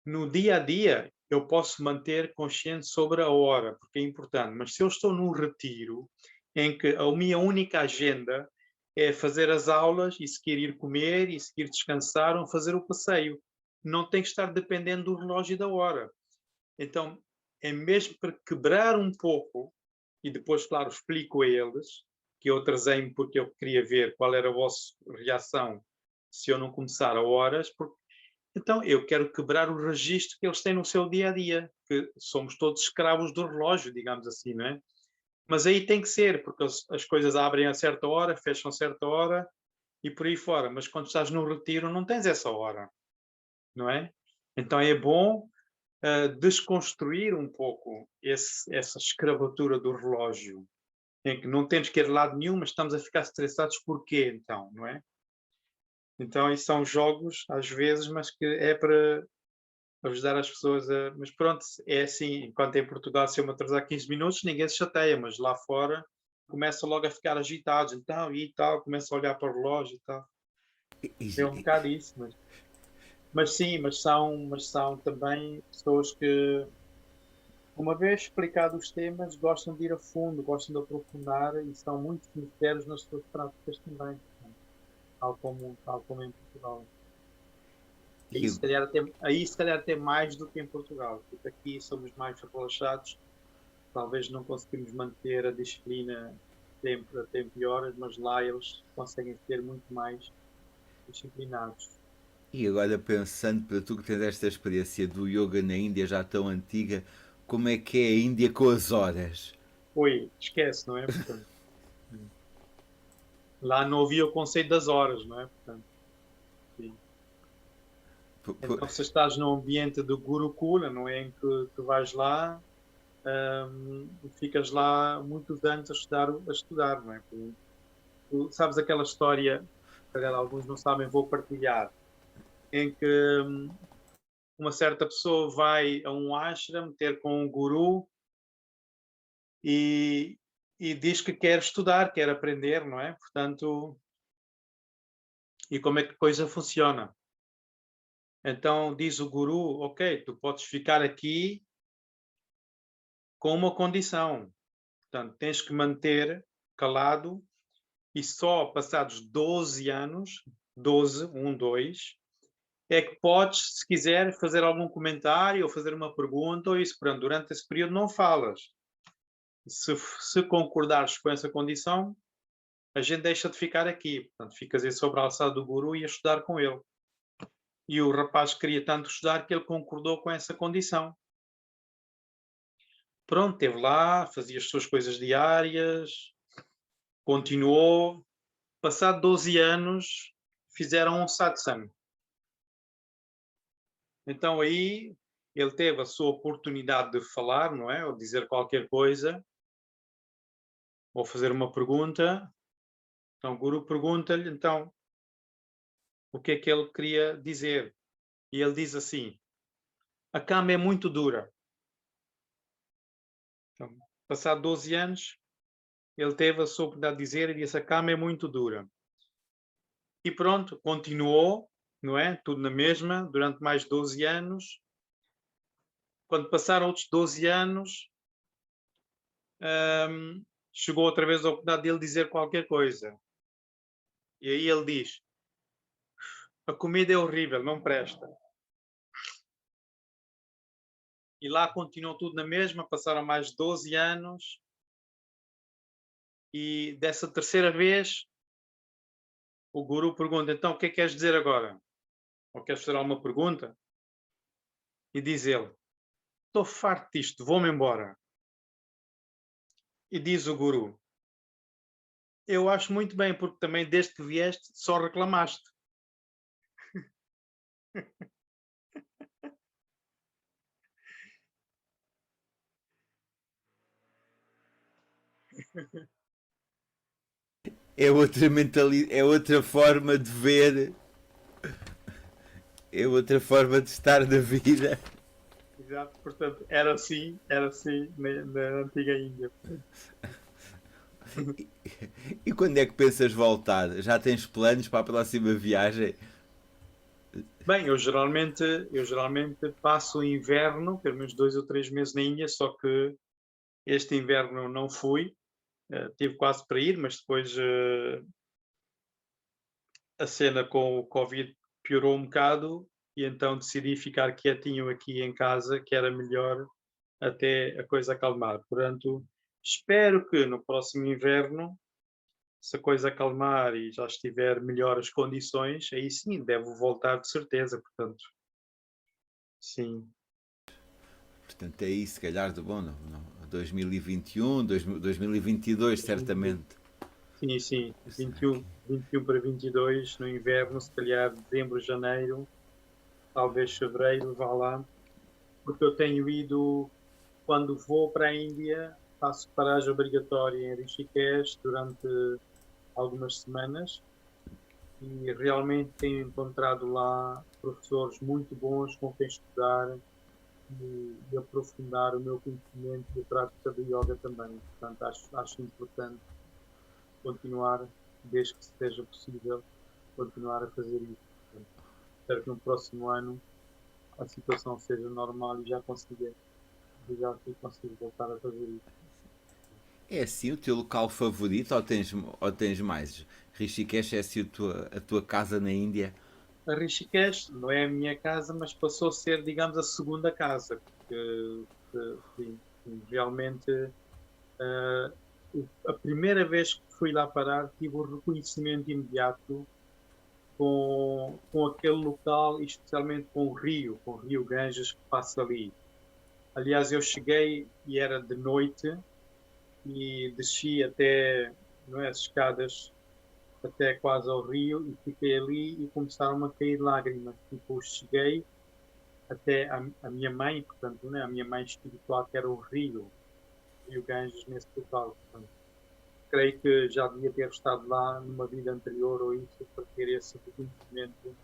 no dia a dia eu posso manter consciente sobre a hora, porque é importante, mas se eu estou num retiro em que a minha única agenda é fazer as aulas e seguir ir comer e seguir descansar ou fazer o passeio, não tem que estar dependendo do relógio e da hora. Então, é mesmo para quebrar um pouco, e depois, claro, explico a eles, que eu trazei-me porque eu queria ver qual era a vossa reação se eu não começar a horas, porque então eu quero quebrar o registro que eles têm no seu dia a dia, que somos todos escravos do relógio, digamos assim, não é? Mas aí tem que ser, porque as coisas abrem a certa hora, fecham a certa hora e por aí fora. Mas quando estás no retiro, não tens essa hora, não é? Então é bom desconstruir um pouco essa escravatura do relógio, em que não temos que ir de lado nenhum, mas estamos a ficar estressados porquê, então, não é? Então, isso são jogos, às vezes, mas que é para ajudar as pessoas a. Mas pronto, é assim, enquanto em Portugal, se eu me atrasar 15 minutos, ninguém se chateia, mas lá fora começa logo a ficar agitados, então, e tal, começa a olhar para o relógio e tal. É um E, bocado isso, mas sim, mas são também pessoas que, uma vez explicados os temas, gostam de ir a fundo, gostam de aprofundar e são muito sinceros nas suas práticas também, tal como em Portugal. Aí e, se calhar até mais do que em Portugal, porque aqui somos mais relaxados, talvez não conseguimos manter a disciplina a tempo e horas, mas lá eles conseguem ser muito mais disciplinados. e agora pensando, para tu que tens esta experiência do yoga na Índia já tão antiga, como é que é a Índia com as horas? Oi, esquece, não é? Portanto, lá não havia o conceito das horas, não é? Portanto, sim. P- Então, p- se estás num ambiente de Gurukula, não é? Em que tu vais lá e ficas lá muitos anos a estudar, não é? Tu sabes aquela história, se calhar alguns não sabem, vou partilhar, em que uma certa pessoa vai a um ashram ter com um guru e, e diz que quer estudar, quer aprender, não é? Portanto, e como é que a coisa funciona? Então diz o guru, ok, tu podes ficar aqui com uma condição. Portanto, tens que manter calado e só passados 12 anos, 12, 1, 2, é que podes, se quiser, fazer algum comentário ou fazer uma pergunta ou isso. Portanto, durante esse período não falas. Se concordares com essa condição, a gente deixa de ficar aqui. Portanto, ficas aí sobre a alçada do guru e a estudar com ele. E o rapaz queria tanto estudar que ele concordou com essa condição. Pronto, esteve lá, fazia as suas coisas diárias, continuou. Passado 12 anos, fizeram um satsang. Então aí ele teve a sua oportunidade de falar, não é? Ou dizer qualquer coisa, ou fazer uma pergunta. Então o guru pergunta-lhe, então, o que é que ele queria dizer? E ele diz assim, a cama é muito dura. Então, passado 12 anos, ele teve a sua oportunidade de dizer e disse, a cama é muito dura. E pronto, continuou, não é? Tudo na mesma, durante mais 12 anos. Quando passaram outros 12 anos, chegou outra vez a oportunidade dele dizer qualquer coisa. E aí ele diz, a comida é horrível, não presta. E lá continuou tudo na mesma, passaram mais 12 anos. E dessa terceira vez, o guru pergunta, então, o que é que queres dizer agora? Ou queres fazer alguma pergunta? E diz ele, estou farto disto, vou-me embora. E diz o guru, eu acho muito bem, porque também desde que vieste só reclamaste. É outra mentalidade, é outra forma de ver. é outra forma de estar na vida. Exato, portanto, era assim na antiga Índia. E quando é que pensas voltar? Já tens planos para a próxima viagem? Bem, eu geralmente passo o inverno, pelo menos 2 ou 3 meses na Índia, só que este inverno eu não fui, tive quase para ir, mas depois a cena com o Covid piorou um bocado e então decidi ficar quietinho aqui em casa, que era melhor até a coisa acalmar. Portanto, espero que no próximo inverno, se a coisa acalmar e já estiver melhor as condições, aí sim devo voltar de certeza. Portanto, sim, Portanto, é isso, se calhar, de bom, não, não, 2021, 2022, certamente. sim, sim, Será que 21 para 22 no inverno, se calhar dezembro, janeiro, talvez fevereiro, vá lá, porque eu tenho ido, quando vou para a Índia, faço paragem obrigatória em Rishikesh durante algumas semanas e realmente tenho encontrado lá professores muito bons com quem estudar e aprofundar o meu conhecimento e a prática do yoga também. Portanto, acho importante continuar, desde que seja possível, continuar a fazer isso. Portanto, espero que no próximo ano a situação seja normal e já consigo voltar a fazer isso. é assim o teu local favorito ou tens mais? Rishikesh é assim a tua casa na Índia? A Rishikesh não é a minha casa, mas passou a ser, digamos, a segunda casa, porque sim, realmente eh, a primeira vez que fui lá parar tive o reconhecimento imediato com aquele local, e especialmente com o rio Ganges que passa ali. Aliás, eu cheguei e era de noite e desci até, não é, as escadas até quase ao rio e fiquei ali e começaram a cair lágrimas. Tipo, cheguei até a minha mãe, portanto, né, a minha mãe espiritual, que era o Rio Ganges, nesse local. Portanto, creio que já devia ter estado lá numa vida anterior ou isso, para ter esse reconhecimento,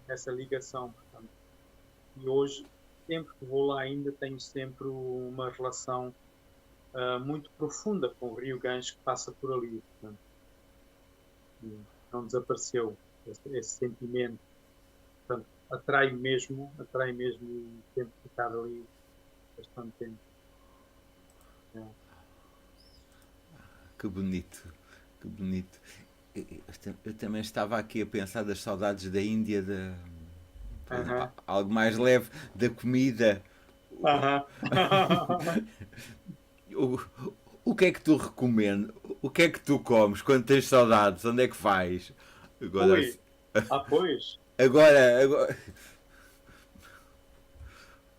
essa ligação. Portanto. E hoje, sempre que vou lá ainda, tenho sempre uma relação muito profunda com o Rio Ganges que passa por ali. Portanto, não desapareceu esse sentimento. Portanto, atrai mesmo e tento ficar ali bastante tempo. É. Que bonito, que bonito. Eu também estava aqui a pensar das saudades da Índia, por exemplo, Aham. algo mais leve, da comida. Aham. O, o que é que tu recomendas? O que é que tu comes quando tens saudades? Onde é que vais? Agora, Ui, pois. agora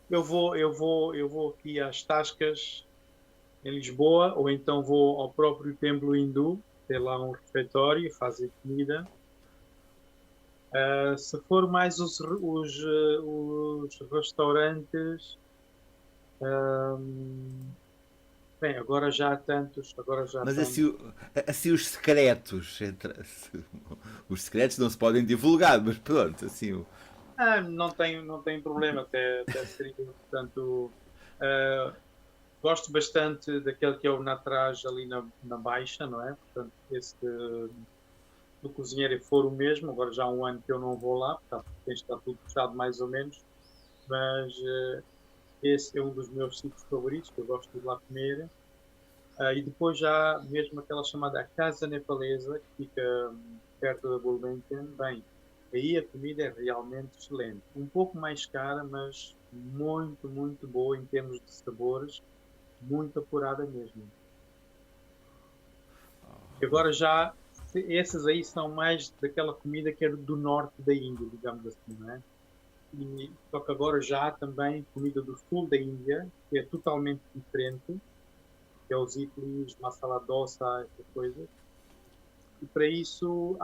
Eu vou aqui às Tascas em Lisboa, ou então vou ao próprio templo hindu, tem lá um refeitório, fazem comida. Se for mais os restaurantes, ahm, bem, agora já há mas tantos. assim os secretos. Os secretos não se podem divulgar, mas pronto, assim. Não tem problema, até seria, portanto, ah, gosto bastante daquele que é o Natraj ali na Baixa, não é? Portanto, esse do cozinheiro for o mesmo, agora já há um ano que eu não vou lá, porque tem estado tudo fechado mais ou menos, mas esse é um dos meus sítios favoritos, que eu gosto de ir lá comer. E depois já mesmo aquela chamada Casa Nepalesa, que fica perto da Gulbenkian, bem, aí a comida é realmente excelente. Um pouco mais cara, mas muito, muito boa em termos de sabores, muito apurada mesmo. E agora já, esses aí são mais daquela comida que é do norte da Índia, digamos assim, não é? Só que agora já há também comida do sul da Índia, que é totalmente diferente, que é os idlis, masala dosa, essas coisas. E para isso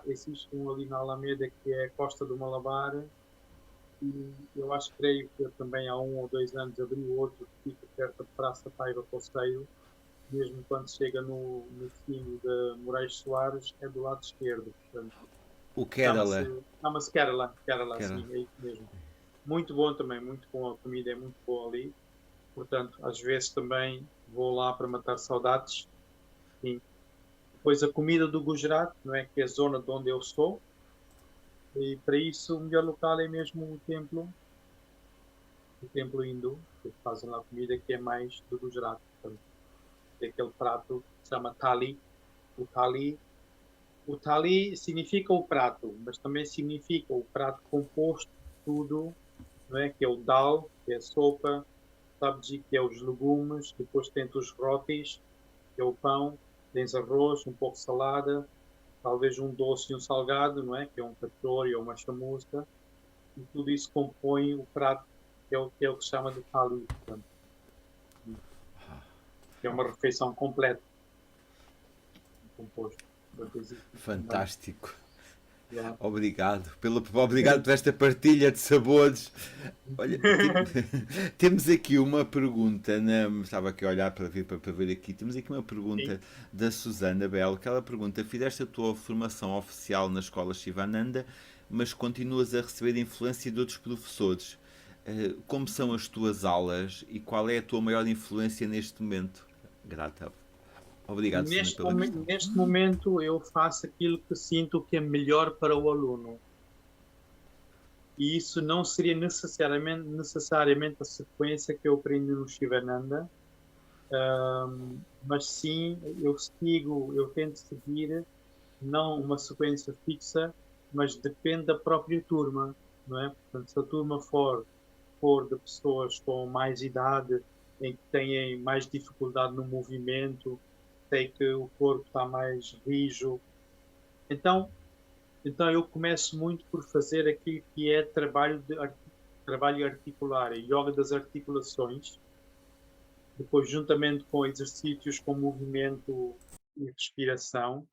existe um ali na Alameda que é a Costa do Malabar, e eu acho, creio que também há 1 ou 2 anos abriu outro que fica perto da Praça Paiva Conceiro, mesmo quando chega no cimo de Moraes Soares, é do lado esquerdo. Portanto, O Chama-se Kerala. chama-se Kerala, Kerala, Kerala. sim, é isso mesmo. Muito bom também, muito bom, a comida é muito boa ali. Portanto, às vezes também vou lá para matar saudades. Sim. Depois a comida do Gujarat, não é? Que é a zona de onde eu sou. E para isso o melhor local é mesmo o templo hindu, que fazem lá comida que é mais do Gujarat. Portanto, é aquele prato que se chama thali. O thali, o thali significa o prato, mas também significa o prato composto de tudo, não é? Que é o dal, que é a sopa, sabji, que é os legumes, depois tens os rotis, que é o pão, tens arroz, um pouco de salada, talvez um doce e um salgado, não é? Que é um kachori ou uma chamusca, e tudo isso compõe o prato, que é o que se chama de thali, portanto, que é uma refeição completa, composto. Portanto, existe isso também. Fantástico. Yeah. Obrigado por esta partilha de sabores. Olha, temos aqui uma pergunta, estava aqui a olhar para ver aqui, temos aqui uma Sim. pergunta da Susana Bell, que ela pergunta, fizeste a tua formação oficial na escola Shivananda, mas continuas a receber influência de outros professores. Como são as tuas aulas e qual é a tua maior influência neste momento? Grata. Obrigado, Susana, Neste pela questão. neste momento, eu faço aquilo que sinto que é melhor para o aluno. E isso não seria necessariamente a sequência que eu aprendi no Shivananda, mas sim eu tento seguir não uma sequência fixa, mas depende da própria turma, não é? Portanto, se a turma for de pessoas com mais idade, em que têm mais dificuldade no movimento, sei que o corpo está mais rijo, então, então eu começo muito por fazer aquilo que é trabalho articular, yoga das articulações, depois juntamente com exercícios com movimento e respiração,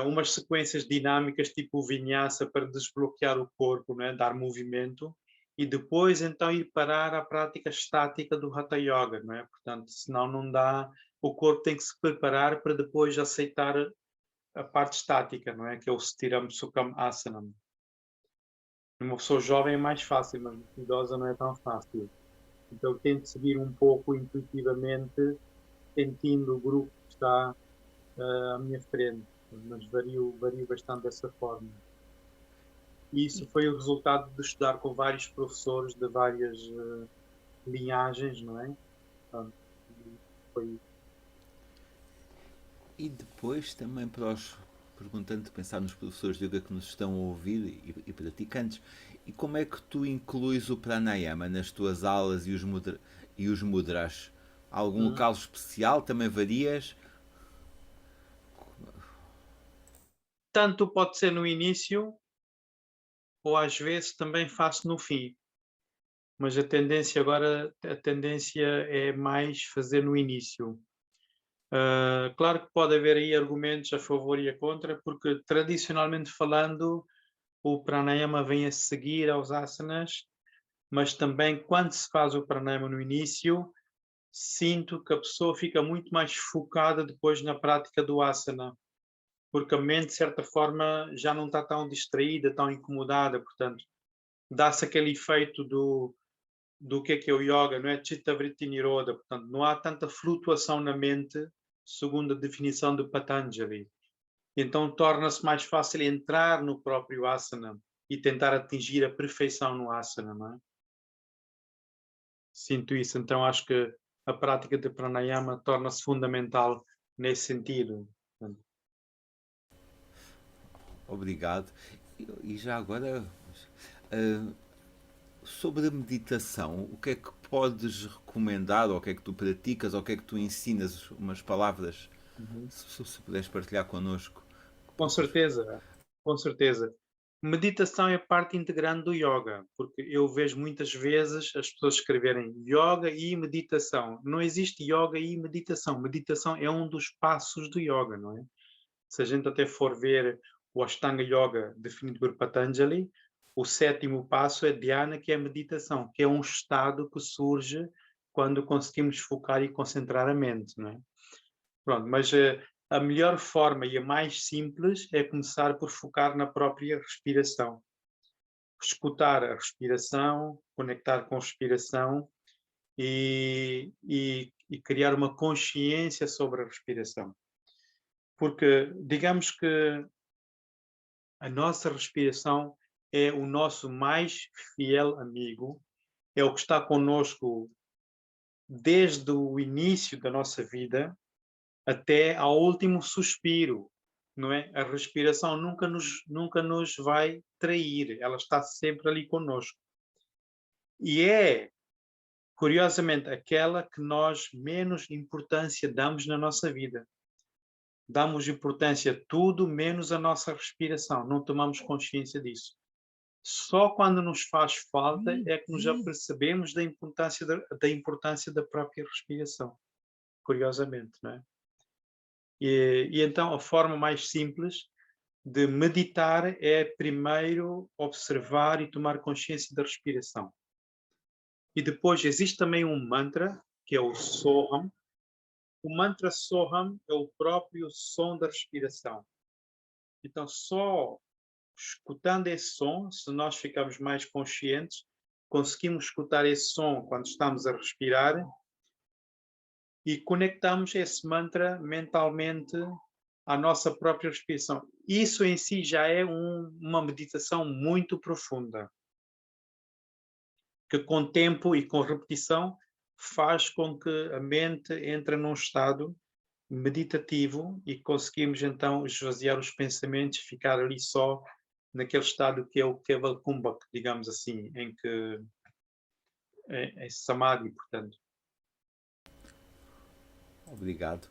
umas sequências dinâmicas tipo o vinyasa para desbloquear o corpo, né? Dar movimento, e depois então ir parar à prática estática do Hatha Yoga, não é? Portanto, senão não dá, o corpo tem que se preparar para depois aceitar a parte estática, não é? Que é o Stiram Sukham Asanam. Uma pessoa jovem é mais fácil, mas uma idosa não é tão fácil. Então eu tento seguir um pouco intuitivamente, sentindo o grupo que está à minha frente, mas vario bastante dessa forma. E isso foi o resultado de estudar com vários professores de várias linhagens, não é? Portanto, foi E depois também para os perguntando, pensar nos professores de yoga que nos estão a ouvir e praticantes, e como é que tu incluis o pranayama nas tuas aulas e os mudras? Algum hum. local especial? Também varias? Tanto pode ser no início, ou às vezes também faço no fim. Mas a tendência é mais fazer no início. Claro que pode haver aí argumentos a favor e a contra, porque tradicionalmente falando, o pranayama vem a seguir aos asanas, mas também quando se faz o pranayama no início, sinto que a pessoa fica muito mais focada depois na prática do asana, porque a mente, de certa forma, já não está tão distraída, tão incomodada, portanto, dá-se aquele efeito do que é o yoga, não é? Chitta Vritti Nirodha, portanto, não há tanta flutuação na mente, segundo a definição de Patanjali. Então torna-se mais fácil entrar no próprio asana e tentar atingir a perfeição no asana, não é? Sinto isso, então acho que a prática de pranayama torna-se fundamental nesse sentido. Obrigado. E já agora, uh, sobre a meditação, o que é que podes recomendar, ou o que é que tu praticas, ou o que é que tu ensinas, umas palavras, Uhum. se puderes partilhar connosco. Com certeza, com certeza. Meditação é parte integrante do yoga, porque eu vejo muitas vezes as pessoas escreverem yoga e meditação. Não existe yoga e meditação. Meditação é um dos passos do yoga, não é? Se a gente até for ver o Ashtanga Yoga definido por Patanjali, o sétimo passo é dhyana, que é meditação, que é um estado que surge quando conseguimos focar e concentrar a mente, não é? Pronto, mas a melhor forma e a mais simples é começar por focar na própria respiração. Escutar a respiração, conectar com a respiração e criar uma consciência sobre a respiração. Porque, digamos que a nossa respiração é o nosso mais fiel amigo, é o que está conosco desde o início da nossa vida até ao último suspiro, não é? A respiração nunca nos vai trair, ela está sempre ali conosco. E é, curiosamente, aquela que nós menos importância damos na nossa vida. Damos importância a tudo menos a nossa respiração, não tomamos consciência disso. Só quando nos faz falta é que nos apercebemos da importância da própria respiração, curiosamente, não é? E então a forma mais simples de meditar é primeiro observar e tomar consciência da respiração. E depois existe também um mantra, que é o Soham. O mantra Soham é o próprio som da respiração. Então, só escutando esse som, se nós ficarmos mais conscientes, conseguimos escutar esse som quando estamos a respirar e conectamos esse mantra mentalmente à nossa própria respiração. Isso em si já é uma meditação muito profunda, que com tempo e com repetição faz com que a mente entre num estado meditativo e conseguimos então esvaziar os pensamentos, ficar ali só naquele estado que é o Keval Kumbhak, digamos assim, em que é Samadhi, portanto. Obrigado.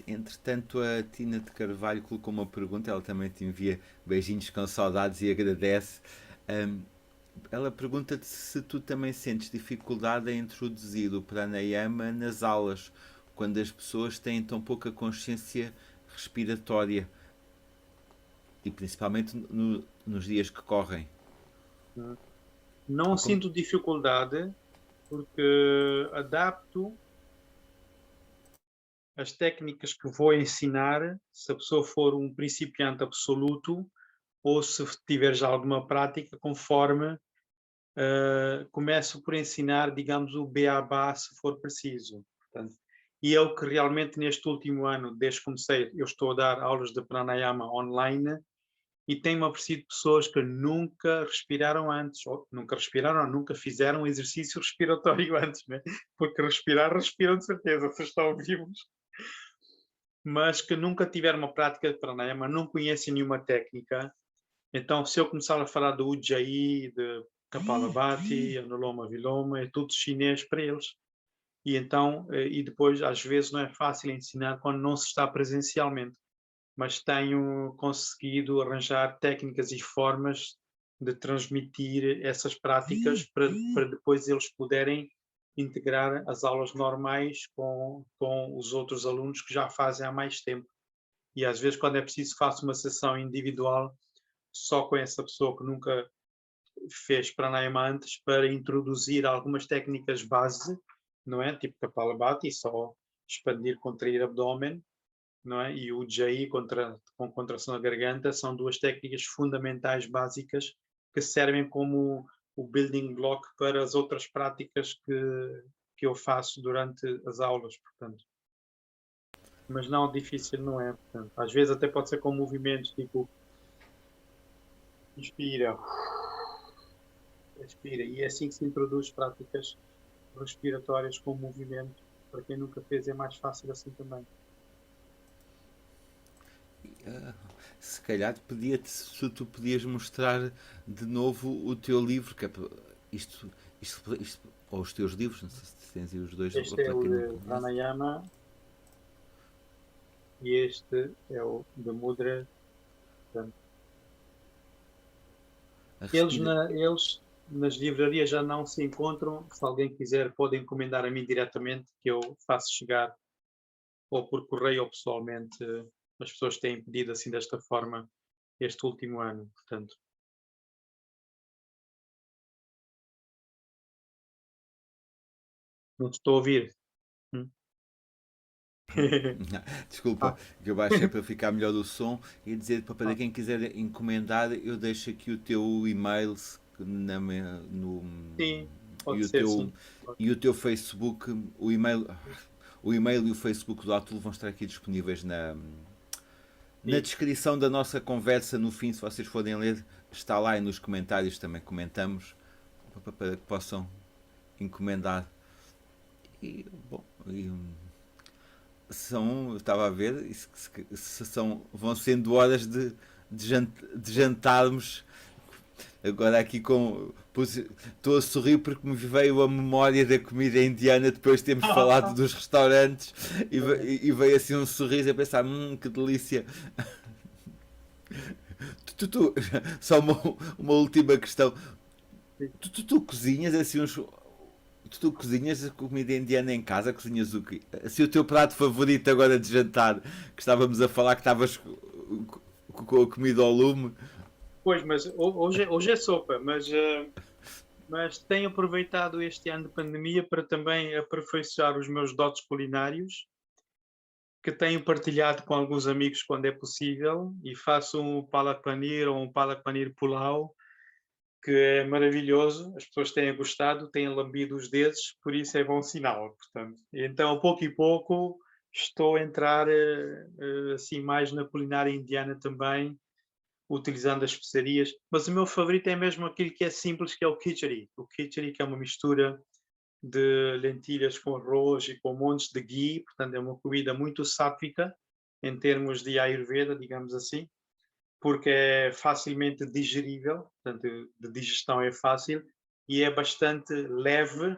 Entretanto, a Tina de Carvalho colocou uma pergunta, ela também te envia beijinhos com saudades e agradece. Um, Ela pergunta-te se tu também sentes dificuldade em introduzir o pranayama nas aulas, quando as pessoas têm tão pouca consciência respiratória e principalmente nos dias que correm. Não Como? sinto dificuldade porque adapto as técnicas que vou ensinar, se a pessoa for um principiante absoluto ou se tiver já alguma prática, conforme começo por ensinar, digamos, o beabá, se for preciso. Portanto, e é o que realmente neste último ano, desde que comecei, eu estou a dar aulas de pranayama online e tenho aparecido pessoas que nunca respiraram antes, ou nunca fizeram exercício respiratório antes, né? Porque respiram de certeza, vocês estão vivos, mas que nunca tiveram uma prática de pranayama, não conhecem nenhuma técnica. Então, se eu começar a falar do Ujjayi, de Kapalabhati, Anuloma Viloma, é tudo chinês para eles. E então, e depois, às vezes, não é fácil ensinar quando não se está presencialmente, mas tenho conseguido arranjar técnicas e formas de transmitir essas práticas para depois eles poderem integrar as aulas normais com os outros alunos que já fazem há mais tempo. E às vezes, quando é preciso, faço uma sessão individual só com essa pessoa que nunca fez pranayama antes para introduzir algumas técnicas base, não é? Tipo Kapalabhati, só expandir, contrair abdômen, não é? E o Ujjayi com contração da garganta são duas técnicas fundamentais básicas que servem como o building block para as outras práticas que eu faço durante as aulas, portanto. Mas não, difícil não é, portanto. Às vezes até pode ser com movimentos tipo inspira, expira, e é assim que se introduz práticas respiratórias com movimento. Para quem nunca fez é mais fácil assim também. Se calhar se tu podias mostrar de novo o teu livro, que é isto, ou os teus livros, não sei se tens aí os dois, Este é para o quem não de conhece. Pranayama e este é o de Mudra. Portanto, A eles, respira... eles nas livrarias já não se encontram. Se alguém quiser, pode encomendar a mim diretamente, que eu faço chegar ou por correio ou pessoalmente. As pessoas têm pedido assim desta forma este último ano, portanto. Não te estou a ouvir. Hum? Desculpa, que eu baixei para ficar melhor o som e dizer para quem quiser encomendar, eu deixo aqui o teu e-mail no, Sim, e pode o ser teu sim. e o teu Facebook, o e-mail e o Facebook do Atulo vão estar aqui disponíveis na Sim. descrição da nossa conversa. No fim, se vocês forem ler, está lá e nos comentários também comentamos para que possam encomendar. E, bom, eu estava a ver, vão sendo horas de jantarmos. Agora aqui estou a sorrir porque me veio a memória da comida indiana depois de termos falado dos restaurantes e veio assim um sorriso a pensar, que delícia. Tu, só uma última questão. Tu cozinhas assim uns. Tu cozinhas a comida indiana em casa? Cozinhas o quê? Assim, o teu prato favorito agora de jantar, que estávamos a falar que estavas com a comida ao lume. Pois, mas hoje é sopa, mas tenho aproveitado este ano de pandemia para também aperfeiçoar os meus dotes culinários, que tenho partilhado com alguns amigos quando é possível, e faço um palak paneer ou um palak paneer pulao, que é maravilhoso, as pessoas têm gostado, têm lambido os dedos, por isso é bom sinal, portanto. Então, pouco e pouco, estou a entrar assim mais na culinária indiana também, utilizando as especiarias, mas o meu favorito é mesmo aquilo que é simples, que é o khichdi. O khichdi, que é uma mistura de lentilhas com arroz e com montes de ghee, portanto é uma comida muito sáttvica em termos de Ayurveda, digamos assim, porque é facilmente digerível, portanto de digestão é fácil e é bastante leve,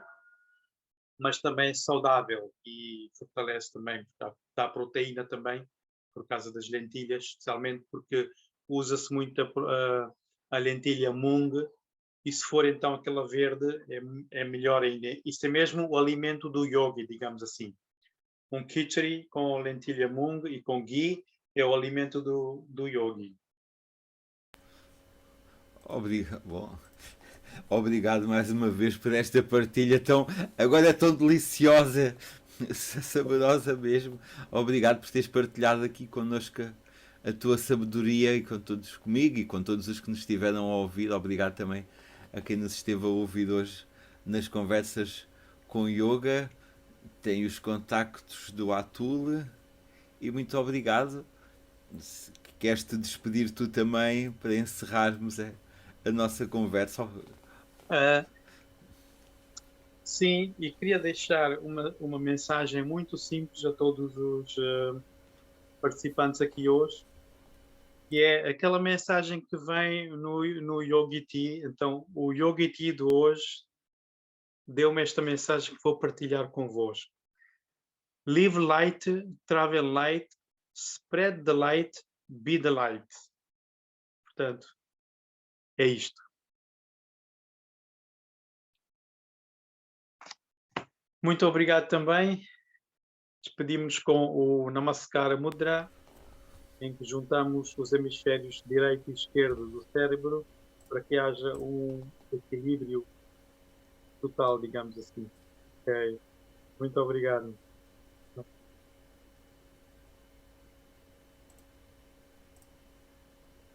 mas também saudável e fortalece também, dá proteína também, por causa das lentilhas, especialmente porque usa-se muito a lentilha mung, e se for então aquela verde, é melhor ainda. Isso é mesmo o alimento do yogi, digamos assim. Um khichdi com lentilha mung e com ghee é o alimento do yogi. Obrigado. Bom, obrigado mais uma vez por esta partilha tão. Agora é tão deliciosa, saborosa mesmo. Obrigado por teres partilhado aqui connosco a tua sabedoria e com todos comigo e com todos os que nos estiveram a ouvir. Obrigado também a quem nos esteve a ouvir hoje nas conversas com Yoga. Tem os contactos do Atul e muito obrigado. Queres te despedir tu também para encerrarmos a nossa conversa? Uh, sim, e queria deixar uma mensagem muito simples a todos os participantes aqui hoje, que é aquela mensagem que vem no Yogi Tea. Então, o Yogi Tea de hoje deu-me esta mensagem que vou partilhar convosco. Live light, travel light, spread the light, be the light. Portanto, é isto. Muito obrigado também. Despedimos com o Namaskara Mudra, em que juntamos os hemisférios direito e esquerdo do cérebro para que haja um equilíbrio total, digamos assim. Okay. Muito obrigado.